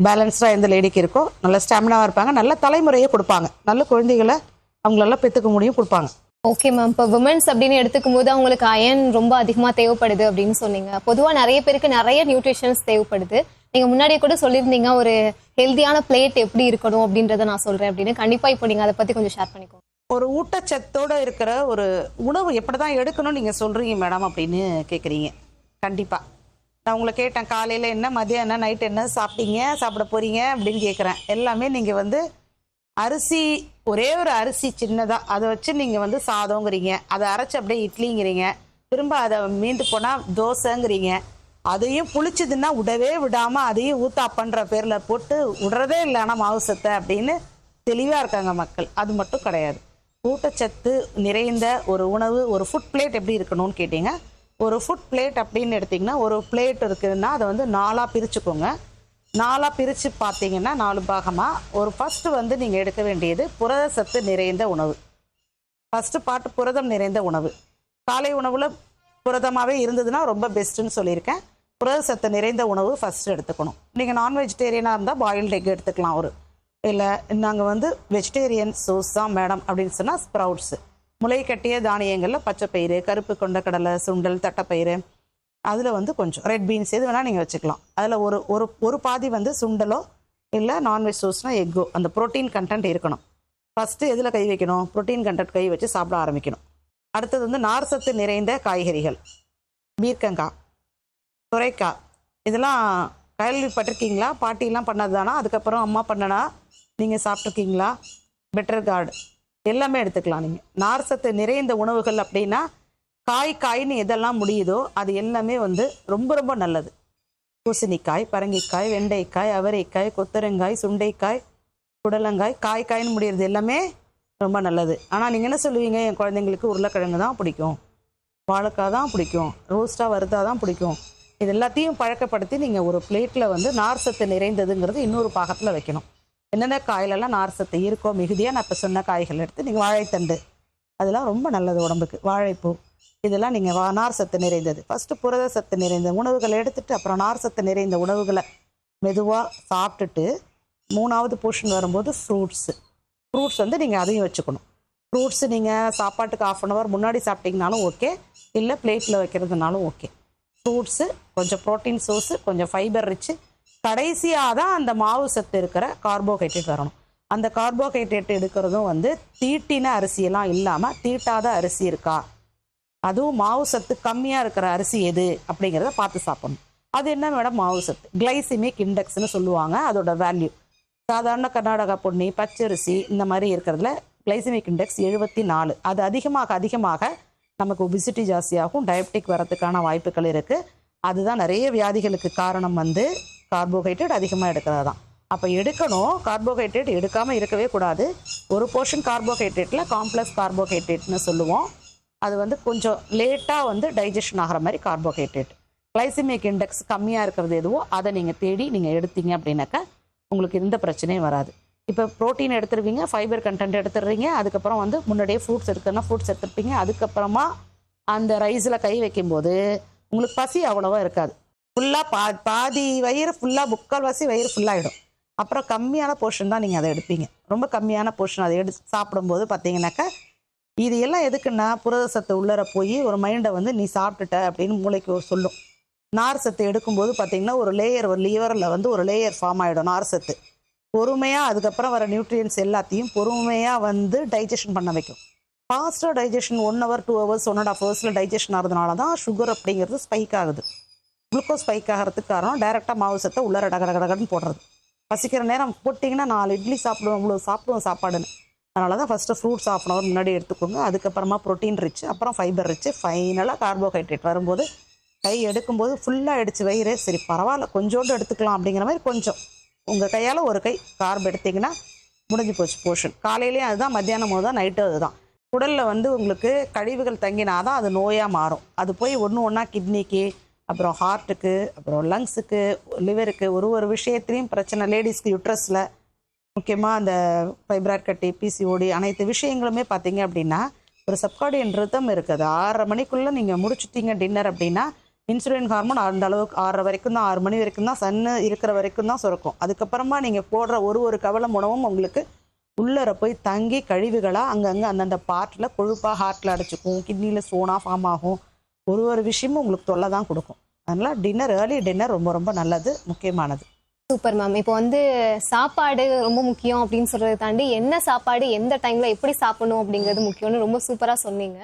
பேலன்ஸ்டாக எந்த லேடிக்கு இருக்கோ நல்ல ஸ்டாமினாவாக இருப்பாங்க, நல்ல தலைமுறையை கொடுப்பாங்க, நல்ல குழந்தைகளை அவங்களெல்லாம் பெற்றுக்க முடியும் கொடுப்பாங்க. Okay ma'am. இப்போ விமன்ஸ் அப்படின்னு எடுத்துக்கும் போது அவங்களுக்கு அயன் ரொம்ப அதிகமாக தேவைப்படுது அப்படின்னு சொன்னீங்க. பொதுவாக நிறைய பேருக்கு நிறைய நியூட்ரிஷன்ஸ் தேவைப்படுது. நீங்கள் முன்னாடியே கூட சொல்லியிருந்தீங்க ஒரு ஹெல்தியான பிளேட் எப்படி இருக்கணும் அப்படின்றத நான் சொல்கிறேன் அப்படின்னு. கண்டிப்பாக இப்போ நீங்கள் அதை பற்றி கொஞ்சம் ஷேர் பண்ணிக்கோங்க. ஒரு ஊட்டச்சத்தோடு இருக்கிற ஒரு உணவு எப்படி தான் எடுக்கணும்னு நீங்கள் சொல்கிறீங்க மேடம் அப்படின்னு கேட்குறீங்க. கண்டிப்பாக நான் உங்களை கேட்டேன், காலையில் என்ன, மதியம் என்ன, நைட் என்ன சாப்பிட்டீங்க, சாப்பிட போகிறீங்க அப்படின்னு கேட்குறேன். எல்லாமே நீங்கள் வந்து அரிசி, ஒரே ஒரு அரிசி சின்னதாக அதை வச்சு நீங்கள் வந்து சாதங்கிறீங்க, அதை அரைச்சி அப்படியே இட்லிங்கிறீங்க, திரும்ப அதை மீண்டு போனால் தோசைங்கிறீங்க, அதையும் புளிச்சதுன்னா விடவே விடாமல் அதையும் ஊத்தாப்பன்ற பேரில் போட்டு விடுறதே இல்லை ஆனால் மாவு சத்தை அப்படின்னு தெளிவாக இருக்காங்க மக்கள். அது மட்டும் கிடையாது. ஊட்டச்சத்து நிறைந்த ஒரு உணவு, ஒரு ஃபுட் பிளேட் எப்படி இருக்கணும்னு கேட்டிங்க. ஒரு ஃபுட் பிளேட் அப்படின்னு எடுத்திங்கன்னா ஒரு பிளேட் இருக்குதுன்னா அதை வந்து 4ஆக பிரிச்சுக்கோங்க. 4ஆக பிரித்து பார்த்தீங்கன்னா 4 பாகமாக ஒரு ஃபஸ்ட்டு வந்து நீங்கள் எடுக்க வேண்டியது புரத சத்து நிறைந்த உணவு. ஃபஸ்ட்டு பாட்டு புரதம் நிறைந்த உணவு. காலை உணவில் புரதமாகவே இருந்ததுன்னா ரொம்ப பெஸ்ட்டுன்னு சொல்லியிருக்கேன். புரத சத்து நிறைந்த உணவு ஃபஸ்ட்டு எடுத்துக்கணும். நீங்கள் நான் வெஜிடேரியனாக இருந்தால் பாயில்டு எக் எடுத்துக்கலாம். ஒரு இல்லை நாங்கள் வந்து வெஜிடேரியன் சோஸ் தான் மேடம் அப்படின்னு சொன்னால் ஸ்ப்ரவுட்ஸு, முளை கட்டிய தானியங்களில் பச்சைப்பயிறு, கருப்பு கொண்டக்கடலை, சுண்டல், தட்டைப்பயிறு, அதில் வந்து கொஞ்சம் ரெட் பீன்ஸ் எது வேணால் நீங்கள் வச்சுக்கலாம். அதில் ஒரு பாதி வந்து சுண்டலோ இல்லை நான்வெஜ் சோஸ்னால் எக்கோ, அந்த ப்ரோட்டீன் கண்டென்ட் இருக்கணும். ஃபஸ்ட்டு எதில் கை வைக்கணும்? ப்ரோட்டீன் கண்டென்ட் கை வச்சு சாப்பிட ஆரம்பிக்கணும். அடுத்தது வந்து நார் சத்து நிறைந்த காய்கறிகள், பீர்க்கங்காய், சுரைக்காய், இதெல்லாம் கேள்விப்பட்டிருக்கீங்களா? பாட்டிலாம் பண்ணது தானா? அதுக்கப்புறம் அம்மா பண்ணனா நீங்கள் சாப்பிட்ருக்கீங்களா? பெட்டர் கார்டு எல்லாமே எடுத்துக்கலாம். நீங்கள் நார் சத்து நிறைந்த உணவுகள் அப்படின்னா காய்ன்னு எதெல்லாம் முடியுதோ அது எல்லாமே வந்து ரொம்ப ரொம்ப நல்லது. பூசணிக்காய், பரங்கிக்காய், வெண்டைக்காய், அவரைக்காய், கொத்தரங்காய், சுண்டைக்காய், புடலங்காய், காய்ன்னு முடியறது எல்லாமே ரொம்ப நல்லது. ஆனால் நீங்கள் என்ன சொல்லுவீங்க, என் குழந்தைங்களுக்கு உருளைக்கிழங்கு தான் பிடிக்கும், வாழைக்காய் தான் பிடிக்கும், ரோஸ்ட்டாக வறுத்தா தான் பிடிக்கும். இது எல்லாத்தையும் பழக்கப்படுத்தி நீங்கள் ஒரு பிளேட்டில் வந்து நார் சத்து நிறைந்ததுங்கிறது இன்னொரு பாகத்தில் வைக்கணும். என்னென்ன காயிலெல்லாம் நார் சத்து இருக்கோ மிகுதியாக நான் இப்போ சொன்ன காய்கள் எடுத்து நீங்கள் வாழைத்தண்டு, அதெல்லாம் ரொம்ப நல்லது உடம்புக்கு. வாழைப்பூ, இதெல்லாம் நீங்கள் நார் சத்து நிறைந்தது. ஃபஸ்ட்டு புரத சத்து நிறைந்த உணவுகளை எடுத்துகிட்டு அப்புறம் நார் சத்து நிறைந்த உணவுகளை மெதுவாக சாப்பிட்டுட்டு 3வது போர்ஷன் வரும்போது ஃப்ரூட்ஸ் வந்து நீங்கள் அதையும் வச்சுக்கணும். ஃப்ரூட்ஸு நீங்கள் சாப்பாட்டுக்கு 1/2 hour முன்னாடி சாப்பிட்டிங்கனாலும் ஓகே, இல்லை பிளேட்டில் வைக்கிறதுனாலும் ஓகே. ஃப்ரூட்ஸு, கொஞ்சம் ப்ரோட்டீன் சோர்ஸு, கொஞ்சம் ஃபைபர் ரிச்சு, கடைசியாக தான் அந்த மாவு சத்து இருக்கிற கார்போஹைட்ரேட் வரணும். அந்த கார்போஹைட்ரேட் எடுக்கிறதும் வந்து தீட்டின அரிசியெல்லாம் இல்லாமல் தீட்டாத அரிசி இருக்கா, அதுவும் மாவு சத்து கம்மியாக இருக்கிற அரிசி எது அப்படிங்கிறத பார்த்து சாப்பிடணும். அது என்ன மேடம் மாவு சத்து? கிளைசிமிக் இண்டெக்ஸ்னு சொல்லுவாங்க அதோட வேல்யூ. சாதாரண கர்நாடகா பொன்னி, பச்சரிசி இந்த மாதிரி இருக்கிறதுல கிளைசிமிக் இண்டெக்ஸ் 74. அது அதிகமாக நமக்கு ஒபிசிட்டி ஜாஸ்தியாகும், டயபெட்டிக் வரதுக்கான வாய்ப்புகள் இருக்குது. அதுதான் நிறைய வியாதிகளுக்கு காரணம் வந்து கார்போஹைட்ரேட் அதிகமாக எடுக்கிறது தான். அப்போ எடுக்கணும், கார்போஹைட்ரேட் எடுக்காமல் இருக்கவே கூடாது. ஒரு போர்ஷன் கார்போஹைட்ரேட்டில் காம்ப்ளெக்ஸ் கார்போஹைட்ரேட்னு சொல்லுவோம். அது வந்து கொஞ்சம் லேட்டாக வந்து டைஜஷன் ஆகிற மாதிரி கார்போஹைட்ரேட். கிளைசிமிக் இண்டெக்ஸ் கம்மியாக இருக்கிறது எதுவோ அதை நீங்கள் தேடி நீங்கள் எடுத்தீங்க அப்படின்னாக்கா உங்களுக்கு எந்த பிரச்சனையும் வராது. இப்போ ப்ரோட்டீன் எடுத்துருவீங்க, ஃபைபர் கண்டென்ட் எடுத்துடுறீங்க, அதுக்கப்புறம் வந்து முன்னாடியே ஃப்ரூட்ஸ் இருக்குன்னா ஃப்ரூட்ஸ் எடுத்துருப்பீங்க. அதுக்கப்புறமா அந்த ரைஸில் கை வைக்கும்போது உங்களுக்கு பசி அவ்வளோவா இருக்காது. ஃபுல்லாக பாதி வயிறு ஃபுல்லாக, முக்கால்வாசி வயிறு ஃபுல்லாகிடும். அப்புறம் கம்மியான போர்ஷன் தான் நீங்கள் அதை எடுப்பீங்க. ரொம்ப கம்மியான போர்ஷன் அதை சாப்பிடும்போது பார்த்தீங்கன்னாக்கா இது எல்லாம் எதுக்குன்னா புரத சத்து உள்ளர போய் ஒரு மைண்டை வந்து நீ சாப்பிட்டுட்ட அப்படின்னு மூளைக்கு சொல்லும். நார் சத்து எடுக்கும்போது பார்த்தீங்கன்னா ஒரு லிவரில் வந்து ஒரு லேயர் ஃபார்ம் ஆகிடும் நார் சத்து. பொறுமையாக அதுக்கப்புறம் வர நியூட்ரியன்ஸ் எல்லாத்தையும் பொறுமையாக வந்து டைஜஷன் பண்ண வைக்கும். ஃபாஸ்ட்டாக digestion 1 hour 2 hours 1.5 hours digestion ஆகிறதுனால தான் சுகர் அப்படிங்கிறது ஸ்பைக் ஆகுது. குளுக்கோஸ் ஸ்பைக் ஆகிறதுக்கு காரணம் டைரெக்டாக மாவு சத்தை உள்ளர கடகடன்னு போடுறது. பசிக்கிற நேரம் போட்டிங்கன்னா 4 இட்லி சாப்பிடுவோம், இவ்வளோ சாப்பிடுவோம் சாப்பாடுன்னு. அதனால தான் ஃபஸ்ட்டு ஃப்ரூட்ஸ் 1/2 hour முன்னாடி எடுத்துக்கோங்க. அதுக்கப்புறமா ப்ரோட்டீன் ரிச்சு, அப்புறம் ஃபைபர் ரிச்சு, ஃபைனலாக கார்போஹைட்ரேட் வரும்போது கை எடுக்கும்போது ஃபுல்லாக அடித்து வயிறு சரி பரவாயில்ல கொஞ்சோண்டு எடுத்துக்கலாம் அப்படிங்கிற மாதிரி கொஞ்சம் உங்கள் கையால் ஒரு கை கார்ப் எடுத்திங்கன்னா முடிஞ்சு போச்சு போர்ஷன். காலையிலேயும் அதுதான், மத்தியானம் போது தான், நைட்டு அதுதான். உடலில் வந்து உங்களுக்கு கழிவுகள் தங்கினாதான் அது நோயாக மாறும். அது போய் ஒன்றா கிட்னிக்கு, அப்புறம் ஹார்ட்டுக்கு, அப்புறம் லங்ஸுக்கு, லிவருக்கு, ஒரு விஷயத்துலேயும் பிரச்சனை. லேடிஸ்க்கு யூட்ரஸில் முக்கியமாக அந்த ஃபைப்ராய்ட் கட்டி, பிசிஓடி அனைத்து விஷயங்களுமே பார்த்தீங்க அப்படின்னா ஒரு சப்கார்டியன் ரிதம் இருக்குது. 6:30 மணிக்குள்ளே நீங்கள் முடிச்சுட்டீங்க டின்னர் அப்படின்னா இன்சுலின் ஹார்மோன் அந்த அளவுக்கு 6:30 வரைக்கும் தான், 6 மணி வரைக்கும் தான், சன்னு இருக்கிற வரைக்கும் தான் சுரக்கும். அதுக்கப்புறமா நீங்கள் போடுற ஒரு கவலம் உணவும் உங்களுக்கு உள்ளர போய் தங்கி கழிவுகளாக அங்கங்கே அந்தந்த பார்ட்டில் கொழுப்பாக ஹார்ட்டில் அடைச்சிக்கும், கிட்னியில் ஸ்டோனாக ஃபார்ம் ஆகும். ஒரு விஷயமும் உங்களுக்கு தொல்லை தான் கொடுக்கும். அதனால் டின்னர், ஏர்லி டின்னர் ரொம்ப ரொம்ப நல்லது, முக்கியமானது. Super ma'am. இப்போ வந்து சாப்பாடு ரொம்ப முக்கியம் அப்படின்னு சொல்றதை தாண்டி என்ன சாப்பாடு எந்த டைம்ல எப்படி சாப்பிடணும் அப்படிங்கிறது முக்கியம்னு ரொம்ப சூப்பரா சொன்னீங்க.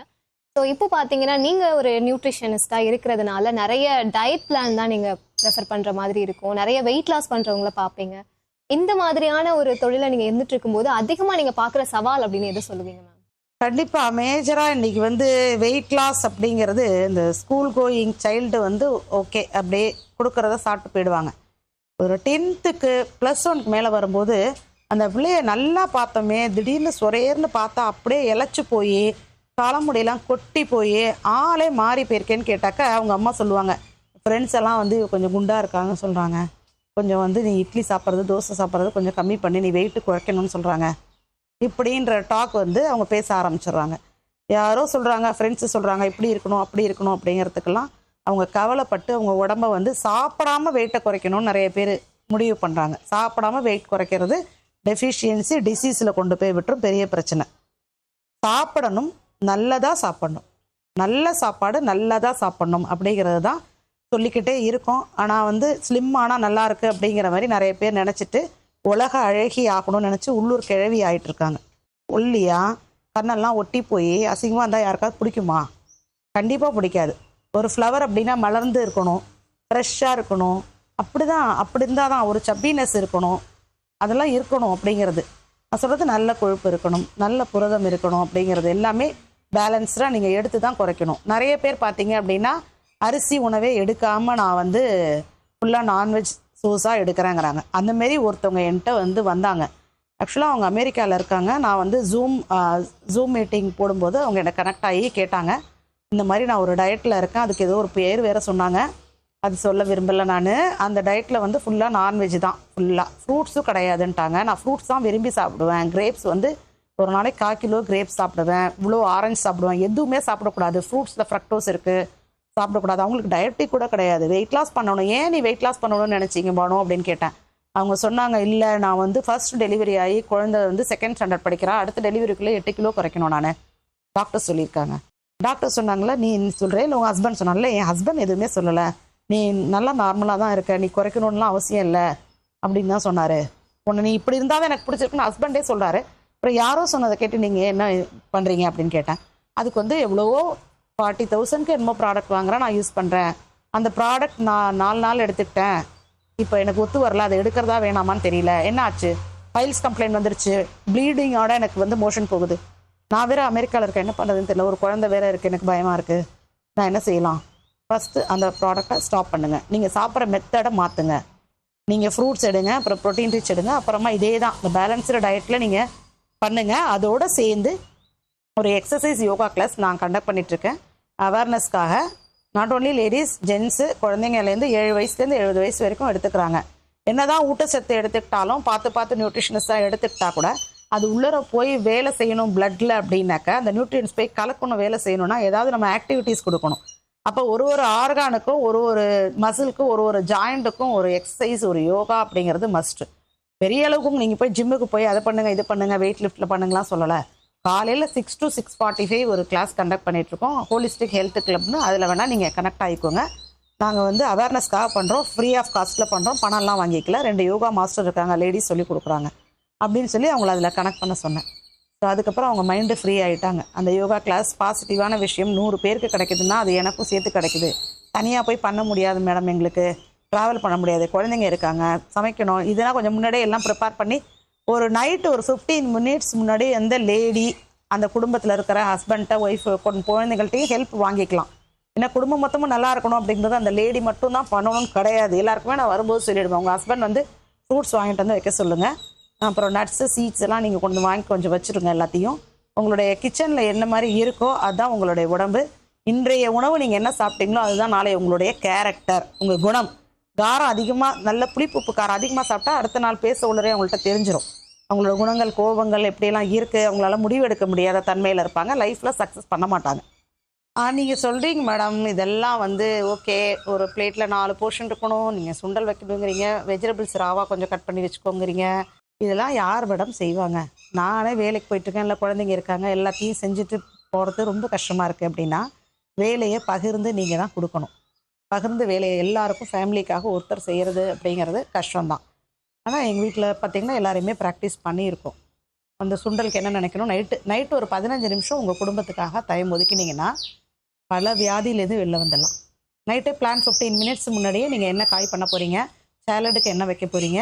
ஸோ இப்போ பார்த்தீங்கன்னா நீங்கள் ஒரு நியூட்ரிஷனிஸ்டாக இருக்கிறதுனால நிறைய டயட் பிளான் தான் நீங்கள் ப்ரெஃபர் பண்ணுற மாதிரி இருக்கும். நிறைய வெயிட் லாஸ் பண்ணுறவங்கள பார்ப்பீங்க. இந்த மாதிரியான ஒரு தொழிலை நீங்கள் இருந்துட்டு இருக்கும்போது அதிகமாக நீங்கள் பார்க்குற சவால் அப்படின்னு எது சொல்லுவீங்க மேம்? கண்டிப்பாக மேஜராக இன்றைக்கி வந்து வெயிட் லாஸ் அப்படிங்கிறது இந்த ஸ்கூல் கோயிங் சைல்டு வந்து ஓகே அப்படியே கொடுக்குறத சாப்பிட்டு போயிடுவாங்க. ஒரு 10th +1 மேலே வரும்போது அந்த பிள்ளைய நல்லா பார்த்தோமே திடீர்னு சொரேர்னு பார்த்தா அப்படியே இழைச்சி போய் தலைமுடியெல்லாம் கொட்டி போய் ஆளே மாறி போயிருக்கேன்னு கேட்டாக்கா அவங்க அம்மா சொல்லுவாங்க, ஃப்ரெண்ட்ஸ் எல்லாம் வந்து கொஞ்சம் குண்டாக இருக்காங்கன்னு சொல்கிறாங்க, கொஞ்சம் வந்து நீ இட்லி சாப்பிட்றது தோசை சாப்பிட்றது கொஞ்சம் கம்மி பண்ணி நீ வெயிட்டு குறைக்கணும்னு சொல்கிறாங்க. இப்படின்ற டாக் வந்து அவங்க பேச ஆரம்பிச்சிடுறாங்க. யாரோ சொல்கிறாங்க, ஃப்ரெண்ட்ஸு சொல்கிறாங்க இப்படி இருக்கணும் அப்படி இருக்கணும் அப்படிங்கிறதுக்கெல்லாம் அவங்க கவலைப்பட்டு அவங்க உடம்ப வந்து சாப்பிடாம வெயிட்டை குறைக்கணும்னு நிறைய பேர் முடிவு பண்ணுறாங்க. சாப்பிடாம வெயிட் குறைக்கிறது டெஃபிஷியன்சி டிசீஸில் கொண்டு போய் விட்டுரும், பெரிய பிரச்சனை. சாப்பிடணும், நல்லதாக சாப்பிடணும், நல்ல சாப்பாடு நல்லதாக சாப்பிடணும் அப்படிங்கிறது தான் சொல்லிக்கிட்டே இருக்கோம். ஆனால் வந்து ஸ்லிம் ஆனால் நல்லா இருக்குது அப்படிங்கிற மாதிரி நிறைய பேர் நினச்சிட்டு உலக அழகி ஆகணும்னு நினச்சி உள்ளூர் கிழவி ஆகிட்டுருக்காங்க. ஒல்லியாக கண்ணெல்லாம் ஒட்டி போய் அசிங்கமாக இருந்தால் யாருக்காவது பிடிக்குமா? கண்டிப்பாக பிடிக்காது. ஒரு ஃப்ளவர் அப்படின்னா மலர்ந்து இருக்கணும், ஃப்ரெஷ்ஷாக இருக்கணும், அப்படி இருந்தால் தான் ஒரு சப்பினஸ் இருக்கணும், அதெல்லாம் இருக்கணும் அப்படிங்கிறது. நான் சொல்கிறது நல்ல கொழுப்பு இருக்கணும், நல்ல புரதம் இருக்கணும் அப்படிங்கிறது எல்லாமே பேலன்ஸ்டாக நீங்கள் எடுத்து தான் குறைக்கணும். நிறைய பேர் பார்த்தீங்க அப்படின்னா அரிசி உணவே எடுக்காமல் நான் வந்து ஃபுல்லாக நான்வெஜ் சோஸாக எடுக்கிறேங்கிறாங்க. அந்தமாரி ஒருத்தவங்க என்கிட்ட வந்தாங்க. ஆக்சுவலாக அவங்க அமெரிக்காவில் இருக்காங்க. நான் ஜூம் மீட்டிங் போடும்போது அவங்க என்னை கனெக்ட் ஆகி கேட்டாங்க, இந்த மாதிரி நான் ஒரு டயட்டில் இருக்கேன், அதுக்கு ஏதோ ஒரு பேர் வேறு சொன்னாங்க, அது சொல்ல விரும்பலை. நான் அந்த டயட்டில் ஃபுல்லாக நான்வெஜ் தான், ஃபுல்லாக ஃப்ரூட்ஸும் கிடையாதுன்ட்டாங்க. நான் ஃப்ரூட்ஸ் தான் விரும்பி சாப்பிடுவேன். கிரேப்ஸ் ஒரு நாளைக்கு 1/4 கிலோ கிரேப்ஸ் சாப்பிடுவேன், இவ்வளோ ஆரஞ்சு சாப்பிடுவேன், எதுவுமே சாப்பிடக்கூடாது, ஃப்ரூட்ஸில் ஃப்ரக்டோஸ் இருக்குது, சாப்பிடக்கூடாது. அவங்களுக்கு டயட்டி கூட கிடையாது. வெயிட் லாஸ் பண்ணணும். ஏன் நீ வெயிட் லாஸ் பண்ணணும்னு நினச்சிங்க பானு அப்படின்னு கேட்டேன். அவங்க சொன்னாங்க, இல்லை நான் ஃபர்ஸ்ட் டெலிவரி ஆகி குழந்தை 2nd ஸ்டாண்டர்ட் படிக்கிறா, அடுத்த டெலிவரிக்குள்ளே 8 கிலோ குறைக்கணும் நான், டாக்டர் சொல்லியிருக்காங்க. டாக்டர் சொன்னாங்களா, நீ சொல்கிறேன் இல்லை உங்கள் ஹஸ்பண்ட் சொன்னாங்கல்ல, என் ஹஸ்பண்ட் எதுவுமே சொல்லலை, நீ நல்லா நார்மலாக தான் இருக்க, நீ குறைக்கணும்லாம் அவசியம் இல்லை அப்படின்னு தான் சொன்னார். உன்னை நீ இப்படி இருந்தால் தான் எனக்கு பிடிச்சிருக்குன்னு ஹஸ்பண்டே சொல்கிறாரு. அப்புறம் யாரோ சொன்னதை கேட்டு நீங்கள் என்ன பண்ணுறீங்க அப்படின்னு கேட்டேன். அதுக்கு எவ்வளவோ 40,000க்கு என்னமோ ப்ராடக்ட் வாங்குறேன், நான் யூஸ் பண்ணுறேன். அந்த ப்ராடக்ட் நான் 4 நாள் எடுத்துக்கிட்டேன், இப்போ எனக்கு ஒத்து வரல, அதை எடுக்கிறதா வேணாமான்னு தெரியல, என்ன ஆச்சு, ஃபைல்ஸ் கம்ப்ளைண்ட் வந்துருச்சு, ப்ளீடிங்கோட எனக்கு மோஷன் போகுது, நான் வேறு அமெரிக்காவில் இருக்கேன், என்ன பண்ணுறதுன்னு தெரியல, ஒரு குழந்தை வேறு இருக்குது, எனக்கு பயமாக இருக்குது, நான் என்ன செய்யலாம்? ஃபஸ்ட்டு அந்த ப்ராடக்டை ஸ்டாப் பண்ணுங்கள். நீங்கள் சாப்பிட்ற மெத்தடை மாற்றுங்க. நீங்கள் ஃப்ரூட்ஸ் எடுங்க, அப்புறம் ப்ரோட்டீன் ரிச் எடுங்க, அப்புறமா இதே தான் இந்த பேலன்ஸ்டு டயட்டில் நீங்கள் பண்ணுங்கள். அதோடு சேர்ந்து ஒரு எக்ஸசைஸ் யோகா கிளாஸ் நான் கண்டக்ட் பண்ணிகிட்ருக்கேன் அவேர்னஸ்க்காக. நாட் ஓன்லி லேடிஸ், ஜென்ஸு, குழந்தைங்கலேருந்து 7 வயசுலேருந்து 70 வயசு வரைக்கும் எடுத்துக்கிறாங்க. என்ன தான் ஊட்டச்சத்து எடுத்துக்கிட்டாலும் பார்த்து நியூட்ரிஷனிஸ்டாக எடுத்துக்கிட்டா கூட அது உள்ளர போய் வேலை செய்யணும் பிளட்டில் அப்படின்னாக்கா, அந்த நியூட்ரியன்ஸ் போய் கலக்கணும், வேலை செய்யணும்னா ஏதாவது நம்ம ஆக்டிவிட்டீஸ் கொடுக்கணும். அப்போ ஒரு ஆர்கானுக்கும் ஒரு மசிலுக்கும் ஒரு ஜாயிண்ட்டுக்கும் ஒரு எக்ஸசைஸ், ஒரு யோகா அப்படிங்கிறது மஸ்ட்டு. பெரிய அளவுக்கும் நீங்கள் போய் ஜிம்முக்கு போய் அதை பண்ணுங்கள், இது பண்ணுங்கள், வெயிட் லிஃப்ட்டில் பண்ணுங்களாம் சொல்லலை. காலையில் 6 to 6:45 ஒரு கிளாஸ் கண்டக்ட் பண்ணிகிட்ருக்கோம், ஹோலிஸ்டிக் ஹெல்த் கிளப்னு. அதில் வேணால் நீங்கள் கனெக்ட் ஆகிக்கோங்க. நாங்கள் அவேர்னஸ்க்காக பண்ணுறோம், ஃப்ரீ ஆஃப் காஸ்ட்டில் பண்ணுறோம், பணம்லாம் வாங்கிக்கல. 2 யோகா மாஸ்டர் இருக்காங்க, லேடிஸ் சொல்லி கொடுக்குறாங்க அப்படின்னு சொல்லி அவங்கள அதில் கனெக்ட் பண்ண சொன்னேன். ஸோ அதுக்கப்புறம் அவங்க மைண்டு ஃப்ரீ ஆகிட்டாங்க. அந்த யோகா கிளாஸ் பாசிட்டிவான விஷயம் 100 பேருக்கு கிடைக்குதுன்னா அது எனக்கும் சேர்த்து கிடைக்குது. தனியாக போய் பண்ண முடியாது மேடம், எங்களுக்கு ட்ராவல் பண்ண முடியாது, குழந்தைங்க இருக்காங்க, சமைக்கணும், இதெல்லாம் கொஞ்சம் முன்னாடியே எல்லாம் ப்ரிப்பேர் பண்ணி ஒரு நைட்டு ஒரு 15 minutes முன்னாடி எந்த லேடி அந்த குடும்பத்தில் இருக்கிற ஹஸ்பண்ட்டை, ஒய்ஃப், குழந்தைகள்கிட்டையும் ஹெல்ப் வாங்கிக்கலாம். ஏன்னா குடும்பம் மொத்தமும் நல்லா இருக்கணும் அப்படிங்கிறது அந்த லேடி மட்டும் தான் பண்ணணும்னு கிடையாது. எல்லாருக்குமே நான் வரும்போது சொல்லிவிடுவேன், உங்கள் ஹஸ்பண்ட் ஃப்ரூட்ஸ் வாங்கிட்டு வைக்க சொல்லுங்கள், அப்புறம் நட்ஸு, சீட்ஸ் எல்லாம் நீங்கள் கொஞ்சம் வச்சுருங்க. எல்லாத்தையும் உங்களுடைய கிச்சனில் என்ன மாதிரி இருக்கோ அதுதான் உங்களுடைய உடம்பு. இன்றைய உணவு நீங்கள் என்ன சாப்பிட்டீங்களோ அதுதான் நாளை உங்களுடைய கேரக்டர், உங்கள் குணம். காரம் அதிகமாக, நல்ல புளிப்பு காரம் அதிகமாக சாப்பிட்டா அடுத்த நாள் பேச உள்ளரே அவங்கள்ட்ட தெரிஞ்சிடும். அவங்களோட குணங்கள், கோபங்கள் எப்படியெல்லாம் இருக்குது, அவங்களால முடிவெடுக்க முடியாத தன்மையில் இருப்பாங்க, லைஃப்பில் சக்ஸஸ் பண்ண மாட்டாங்க. நீங்கள் சொல்கிறீங்க மேடம், இதெல்லாம் ஓகே, ஒரு பிளேட்டில் 4 போர்ஷன் இருக்கணும், நீங்கள் சுண்டல் வைக்கணுங்கிறீங்க, வெஜிடபிள்ஸ் ராவாக கொஞ்சம் கட் பண்ணி வச்சுக்கோங்கிறீங்க, இதெல்லாம் யார் மேடம் செய்வாங்க? நானே வேலைக்கு போயிட்டுருக்கேன், இல்லை குழந்தைங்க இருக்காங்க, எல்லாத்தையும் செஞ்சுட்டு போகிறது ரொம்ப கஷ்டமாக இருக்குது அப்படின்னா வேலையை பகிர்ந்து நீங்கள் தான் கொடுக்கணும். பகிர்ந்து வேலையை எல்லாருக்கும் ஃபேமிலிக்காக ஒருத்தர் செய்கிறது அப்படிங்கிறது கஷ்டம்தான். ஆனால் எங்கள் வீட்டில் பார்த்திங்கன்னா எல்லாருமே ப்ராக்டிஸ் பண்ணியிருக்கோம். அந்த சுண்டலுக்கு என்ன நினைக்கணும், நைட்டு ஒரு 15 நிமிஷம் உங்கள் குடும்பத்துக்காக டைம் ஒதுக்கினீங்கன்னா பல வியாதியிலேருந்து வெளில வந்துடலாம். நைட்டே பிளான் 15 minutes முன்னாடியே நீங்கள் என்ன காய் பண்ண போகிறீங்க, சேலடுக்கு என்ன வைக்க போகிறீங்க,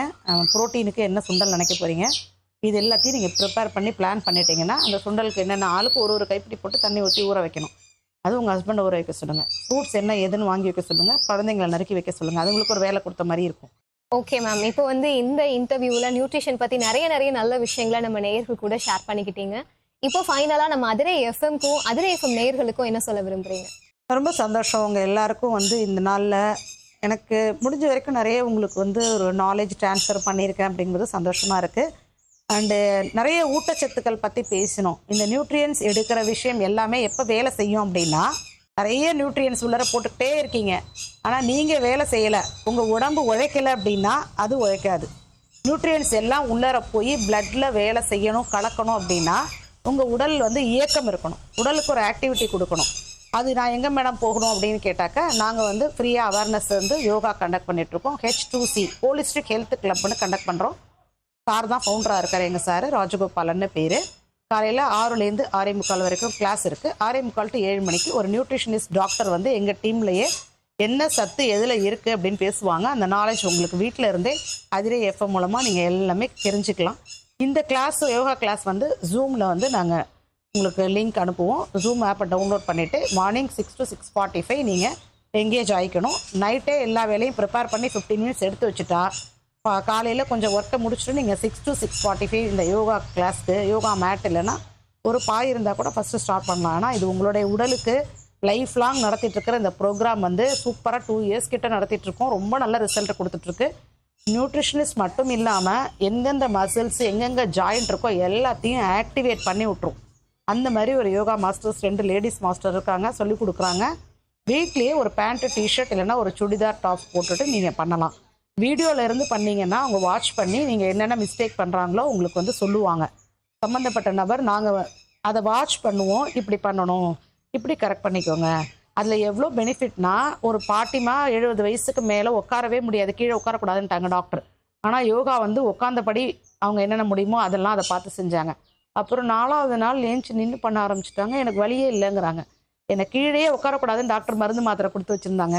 ப்ரோட்டீனுக்கு என்ன சுண்டல் நினைக்க போகிறீங்க, இது எல்லாத்தையும் நீங்கள் ப்ரிப்பேர் பண்ணி பிளான் பண்ணிட்டீங்கன்னா அந்த சுண்டலுக்கு என்னென்ன ஆளுக்கு ஒரு கைப்பிடி போட்டு தண்ணி ஊற்றி ஊற வைக்கணும். அது உங்கள் ஹஸ்பண்டை ஊற வைக்க சொல்லுங்கள். ஃப்ரூட்ஸ் என்ன ஏதுன்னு வாங்கி வைக்க சொல்லுங்கள், குழந்தைங்களை நறுக்கி வைக்க சொல்லுங்கள். அது உங்களுக்கு ஒரு வேலை கொடுத்த மாதிரி இருக்கும். ஓகே மேம், இப்போ இந்த இன்டர்வியூவில் நியூட்ரிஷன் பற்றி நிறைய நல்ல விஷயங்களை நம்ம நேயர்கள் கூட ஷேர் பண்ணிக்கிட்டீங்க. இப்போ ஃபைனலாக நம்ம அதிரை எஃப்எம்க்கும் அதிரை எஃப்எம் நேயர்களுக்கும் என்ன சொல்ல விரும்புகிறீங்க? ரொம்ப சந்தோஷம். உங்கள் எல்லாருக்கும் இந்த நாளில் எனக்கு முடிஞ்ச வரைக்கும் நிறைய உங்களுக்கு ஒரு நாலேஜ் ட்ரான்ஸ்ஃபர் பண்ணியிருக்கேன் அப்படிங்கிறது சந்தோஷமாக இருக்குது. அண்டு நிறைய ஊட்டச்சத்துக்கள் பற்றி பேசணும். இந்த நியூட்ரியன்ஸ் எடுக்கிற விஷயம் எல்லாமே எப்போ வேலை செய்யும் அப்படின்னா, நிறைய நியூட்ரியன்ஸ் உள்ளர போட்டுக்கிட்டே இருக்கீங்க, ஆனால் நீங்கள் வேலை செய்யலை, உங்கள் உடம்பு உழைக்கலை அப்படின்னா அது உழைக்காது. நியூட்ரியன்ஸ் எல்லாம் உள்ளர போய் பிளட்டில் வேலை செய்யணும், கலக்கணும் அப்படின்னா உங்கள் உடல் இயக்கம் இருக்கணும், உடலுக்கு ஒரு ஆக்டிவிட்டி கொடுக்கணும். அது நான் எங்கே மேடம் போகணும் அப்படின்னு கேட்டாக்கா, நாங்கள் ஃப்ரீயாக அவேர்னஸ் யோகா கண்டக்ட் பண்ணிகிட்ருக்கோம். H2C ஹோலிஸ்டிக் ஹெல்த் கிளப்னு கண்டக்ட் பண்ணுறோம். சார் தான் ஃபவுண்டராக இருக்கார், எங்கள் சார் ராஜகோபாலன்னு பேர். காலையில் 6லேருந்து 6:45 வரைக்கும் கிளாஸ் இருக்குது. 6:45 to 7 மணிக்கு ஒரு நியூட்ரிஷனிஸ்ட் டாக்டர் எங்கள் டீம்லேயே என்ன சத்து எதில் இருக்குது அப்படின்னு பேசுவாங்க. அந்த நாலேஜ் உங்களுக்கு வீட்டில் இருந்தே அதிரை எஃப்எம் மூலமாக நீங்கள் எல்லாமே தெரிஞ்சுக்கலாம். இந்த கிளாஸ், யோகா கிளாஸ் ஜூமில் நாங்கள் உங்களுக்கு லிங்க் அனுப்புவோம். ஜூம் ஆப்பை டவுன்லோட் பண்ணிவிட்டு மார்னிங் 6 to 6:45 நீங்கள் எங்கேஜ் ஆகிக்கணும். நைட்டே எல்லா வேலையும் ப்ரிப்பேர் பண்ணி 15 மினிட்ஸ் எடுத்து வச்சுட்டா காலையில் கொஞ்சம் ஒர்க்கை முடிச்சுட்டு நீங்கள் 6 to 6:45 இந்த யோகா கிளாஸ்க்கு யோகா மேட் இல்லைன்னா ஒரு பாய் இருந்தால் கூட ஃபஸ்ட்டு ஸ்டார்ட் பண்ணலாம். ஆனால் இது உங்களுடைய உடலுக்கு லைஃப் லாங் நடத்திட்டு இருக்கிற இந்த ப்ரோக்ராம் வந்து சூப்பராக 2 years கிட்ட நடத்திட்டு இருக்கோம். ரொம்ப நல்ல ரிசல்ட் கொடுத்துட்ருக்கு. நியூட்ரிஷனிஸ்ட் மட்டும் இல்லாமல் எந்தெந்த மசில்ஸ் எங்கெங்கே ஜாயிண்ட் இருக்கோ எல்லாத்தையும் ஆக்டிவேட் பண்ணி விட்ரும். அந்த மாதிரி ஒரு யோகா மாஸ்டர்ஸ் 2 லேடிஸ் மாஸ்டர் இருக்காங்க, சொல்லி கொடுக்குறாங்க. வீக்லியே ஒரு பேண்ட்டு டிஷர்ட் இல்லைன்னா ஒரு சுடிதார் டாப் போட்டுட்டு நீங்கள் பண்ணலாம். வீடியோவில் இருந்து பண்ணீங்கன்னா அவங்க வாட்ச் பண்ணி நீங்கள் என்னென்ன மிஸ்டேக் பண்ணுறாங்களோ உங்களுக்கு வந்து சொல்லுவாங்க. சம்மந்தப்பட்ட நபர் நாங்கள் அதை வாட்ச் பண்ணுவோம், இப்படி பண்ணணும், இப்படி கரெக்ட் பண்ணிக்கோங்க. அதில் எவ்வளோ பெனிஃபிட்னா, ஒரு பாட்டிமா 70 வயசுக்கு மேலே உட்காரவே முடியாது, கீழே உட்காரக்கூடாதுன்ட்டாங்க டாக்டர். ஆனால் யோகா வந்து உட்காந்தபடி அவங்க என்னென்ன முடியுமோ அதெல்லாம் அதை பார்த்து செஞ்சாங்க. அப்புறம் 4வது நாள் ஏஞ்சி நின்று பண்ண ஆரம்பிச்சிட்டாங்க. எனக்கு வழியே இல்லைங்கிறாங்க. என்னை கீழே உட்காரக்கூடாதுன்னு டாக்டர் மருந்து மாத்திரை கொடுத்து வச்சுருந்தாங்க.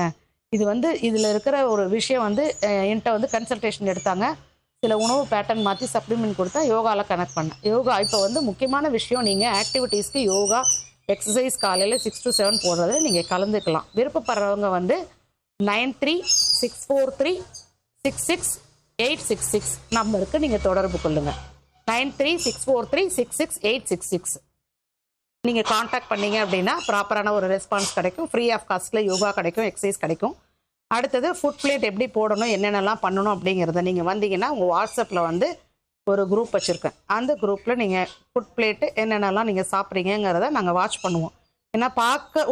இது வந்து இதில் இருக்கிற ஒரு விஷயம் வந்து என்கிட்ட வந்து கன்சல்டேஷன் எடுத்தாங்க. சில உணவு பேட்டர்ன் மாற்றி சப்ளிமெண்ட் கொடுத்தா யோகாவில் கனெக்ட் பண்ணேன். யோகா இப்போ வந்து முக்கியமான விஷயம், நீங்கள் ஆக்டிவிட்டீஸ்க்கு யோகா எக்ஸசைஸ் காலையில் 6 to 7 போடுறது நீங்கள் கலந்துக்கலாம். விருப்பப்படுறவங்க வந்து 9364366866 நம்பருக்கு நீங்கள் தொடர்பு கொள்ளுங்கள். 9364366866 நீங்கள் காண்டாக்ட் பண்ணீங்க அப்படின்னா ப்ராப்பரான ஒரு ரெஸ்பான்ஸ் கிடைக்கும். ஃப்ரீ ஆஃப் காஸ்ட்டில் யோகா கிடைக்கும், எக்ஸசைஸ் கிடைக்கும். அடுத்தது ஃபுட் பிளேட் எப்படி போடணும், என்னென்னலாம் பண்ணணும் அப்படிங்கிறத நீங்கள் வந்தீங்கன்னா உங்கள் வாட்ஸ்அப்பில் வந்து ஒரு குரூப் வச்சுருக்கேன். அந்த குரூப்பில் நீங்கள் ஃபுட் பிளேட்டு என்னென்னலாம் நீங்கள் சாப்பிட்றீங்கிறத நாங்கள் வாட்ச் பண்ணுவோம். ஏன்னா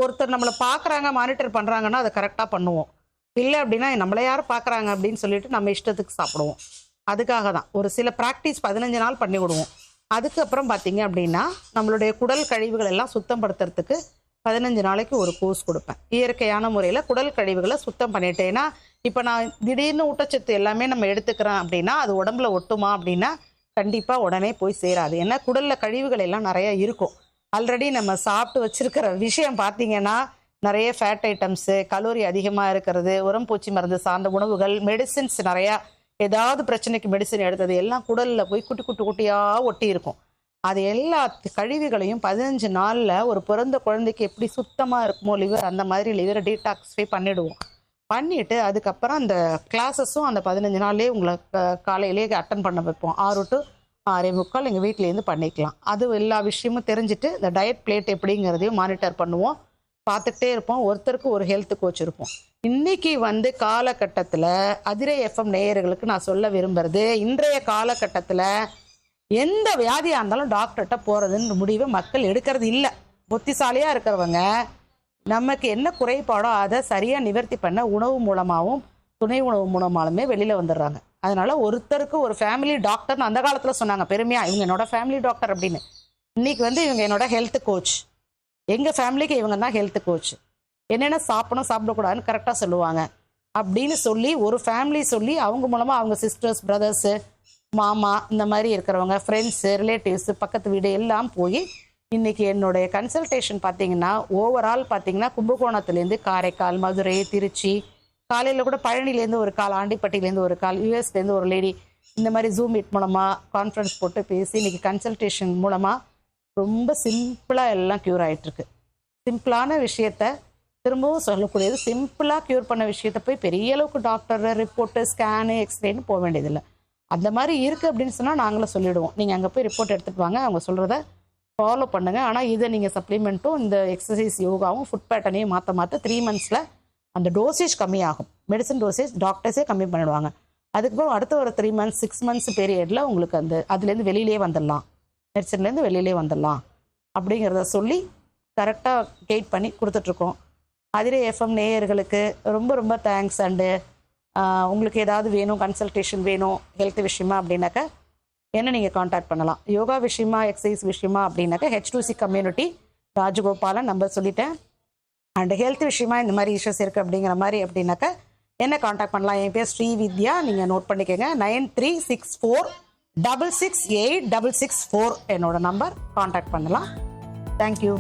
ஒருத்தர் நம்மளை பார்க்குறாங்க, மானிட்டர் பண்ணுறாங்கன்னா அதை கரெக்டாக பண்ணுவோம். இல்லை அப்படின்னா நம்மளை யார் பார்க்குறாங்க அப்படின்னு சொல்லிட்டு நம்ம இஷ்டத்துக்கு சாப்பிடுவோம். அதுக்காக தான் ஒரு சில ப்ராக்டிஸ் 15 நாள் பண்ணி விடுவோம். அதுக்கப்புறம் பார்த்தீங்க அப்படின்னா நம்மளுடைய குடல் கழிவுகள் எல்லாம் சுத்தம் படுத்துறதுக்கு 15 நாளைக்கு ஒரு கோர்ஸ் கொடுப்பேன். இயற்கையான முறையில் குடல் கழிவுகளை சுத்தம் பண்ணிட்டேன்னா, இப்போ நான் திடீர்னு ஊட்டச்சத்து எல்லாமே நம்ம எடுத்துக்கிறேன் அப்படின்னா அது உடம்புல ஒட்டுமா அப்படின்னா கண்டிப்பாக உடனே போய் சேராது. ஏன்னா குடலில் கழிவுகள் எல்லாம் நிறையா இருக்கும். ஆல்ரெடி நம்ம சாப்பிட்டு வச்சுருக்கிற விஷயம் பார்த்தீங்கன்னா நிறைய ஃபேட் ஐட்டம்ஸு, கலோரி அதிகமாக இருக்கிறது, உரம்பூச்சி மருந்து சார்ந்த உணவுகள், மெடிசின்ஸ் நிறையா, ஏதாவது பிரச்சனைக்கு மெடிசன் எடுத்தது எல்லாம் குடலில் போய் குட்டியாக ஒட்டி இருக்கும். அது எல்லா கழிவுகளையும் 15 நாளில் ஒரு பிறந்த குழந்தைக்கு எப்படி சுத்தமாக இருக்குமோ லிவர், அந்த மாதிரி லிவரை டீடாக்ஸிஃபை பண்ணிவிடுவோம். பண்ணிவிட்டு அதுக்கப்புறம் அந்த கிளாஸஸும் அந்த 15 நாள்லேயே உங்களை காலையிலேயே அட்டன் பண்ண வைப்போம். 6 to 6:45 எங்கள் வீட்டிலேருந்து பண்ணிக்கலாம். அது எல்லா விஷயமும் தெரிஞ்சுட்டு இந்த டயட் பிளேட் எப்படிங்கிறதையும் மானிட்டர் பண்ணுவோம், பார்த்துக்கிட்டே இருப்போம். ஒருத்தருக்கு ஒரு ஹெல்த் கோச் இருப்போம். இன்னைக்கு வந்து காலகட்டத்தில் அதிரை எஃப்எம் நேயர்களுக்கு நான் சொல்ல விரும்புறது, இன்றைய காலகட்டத்தில் எந்த வியாதியாக இருந்தாலும் டாக்டர்கிட்ட போகிறதுன்னு முடிவை மக்கள் எடுக்கிறது இல்லை. புத்திசாலியாக இருக்கிறவங்க நமக்கு என்ன குறைபாடோ அதை சரியாக நிவர்த்தி பண்ண உணவு மூலமாகவும் துணை உணவு மூலமாலுமே வெளியில் வந்துடுறாங்க. அதனால ஒருத்தருக்கு ஒரு ஃபேமிலி டாக்டர்னு அந்த காலத்தில் சொன்னாங்க பெருமையாக, இவங்க என்னோட ஃபேமிலி டாக்டர் அப்படின்னு. இன்னைக்கு வந்து இவங்க என்னோட ஹெல்த் கோச், எங்கள் ஃபேமிலிக்கு இவங்க தான் ஹெல்த் கோச், என்னென்ன சாப்பிடணும் சாப்பிடக்கூடாதுன்னு கரெக்டாக சொல்லுவாங்க அப்படின்னு சொல்லி ஒரு ஃபேமிலி சொல்லி அவங்க மூலமாக அவங்க சிஸ்டர்ஸ், பிரதர்ஸு, மாமா, இந்த மாதிரி இருக்கிறவங்க, ஃப்ரெண்ட்ஸு, ரிலேட்டிவ்ஸு, பக்கத்து வீடு எல்லாம் போய் இன்றைக்கி என்னுடைய கன்சல்டேஷன் பார்த்தீங்கன்னா ஓவரால் பார்த்தீங்கன்னா கும்பகோணத்துலேருந்து காரைக்கால், மதுரை, திருச்சி, காலையில் கூட பழனிலேருந்து ஒரு கால், ஆண்டிப்பட்டியிலேருந்து ஒரு கால், யூஎஸ்லேருந்து ஒரு லேடி, இந்த மாதிரி ஜூம் மீட் மூலமாக கான்ஃபரன்ஸ் போட்டு பேசி இன்றைக்கி கன்சல்டேஷன் மூலமாக ரொம்ப சிம்பிளாக எல்லாம் க்யூர் ஆகிட்டுருக்கு. சிம்பிளான விஷயத்த திரும்பவும் சொல்லக்கூடியது, சிம்பிளாக க்யூர் பண்ண விஷயத்த போய் பெரிய அளவுக்கு டாக்டர் ரிப்போர்ட்டு, ஸ்கேனு, எக்ஸ்ரேன்னு போக வேண்டியதில்லை. அந்த மாதிரி இருக்குது அப்படின்னு சொன்னால் நாங்களும் சொல்லிவிடுவோம். நீங்கள் அங்கே போய் ரிப்போர்ட் எடுத்துகிட்டு வாங்க, அவங்க சொல்கிறத ஃபாலோ பண்ணுங்கள். ஆனால் இதை நீங்கள் சப்ளிமெண்ட்டும் இந்த எக்ஸசைஸ் யோகாவும் ஃபுட் பேட்டர்னையும் மாற்ற 3 monthsல அந்த டோசேஜ் கம்மியாகும். மெடிசன் டோசேஜ் டாக்டர்ஸே கம்மி பண்ணிடுவாங்க. அதுக்கப்புறம் அடுத்த ஒரு 3 months 6 months பீரியடில் உங்களுக்கு அதுலேருந்து வெளியிலே வந்துடலாம், மெடிசன்லேருந்து வெளியிலே வந்துடலாம் அப்படிங்கிறத சொல்லி கரெக்டாக கைட் பண்ணி கொடுத்துட்ருக்கோம். அதிரே எஃப்எம் நேயர்களுக்கு ரொம்ப ரொம்ப தேங்க்ஸ். அண்டு உங்களுக்கு ஏதாவது வேணும், கன்சல்டேஷன் வேணும் ஹெல்த் விஷயமா அப்படின்னாக்கா என்ன நீங்கள் காண்டாக்ட் பண்ணலாம். யோகா விஷயமா, எக்ஸசைஸ் விஷயமா அப்படின்னாக்கா H2C கம்யூனிட்டி ராஜகோபாலன் நம்பர் சொல்லிட்டேன். அண்ட் ஹெல்த் விஷயமா இந்த மாதிரி இஷ்யூஸ் இருக்குது அப்படிங்கிற மாதிரி அப்படின்னாக்கா என்ன காண்டாக்ட் பண்ணலாம். என் பேர் ஸ்ரீவித்யா, நீங்கள் நோட் பண்ணிக்கோங்க. 9364668664 என்னோட நம்பர், காண்டாக்ட் பண்ணலாம். தேங்க்யூ.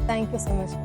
Thank you so much.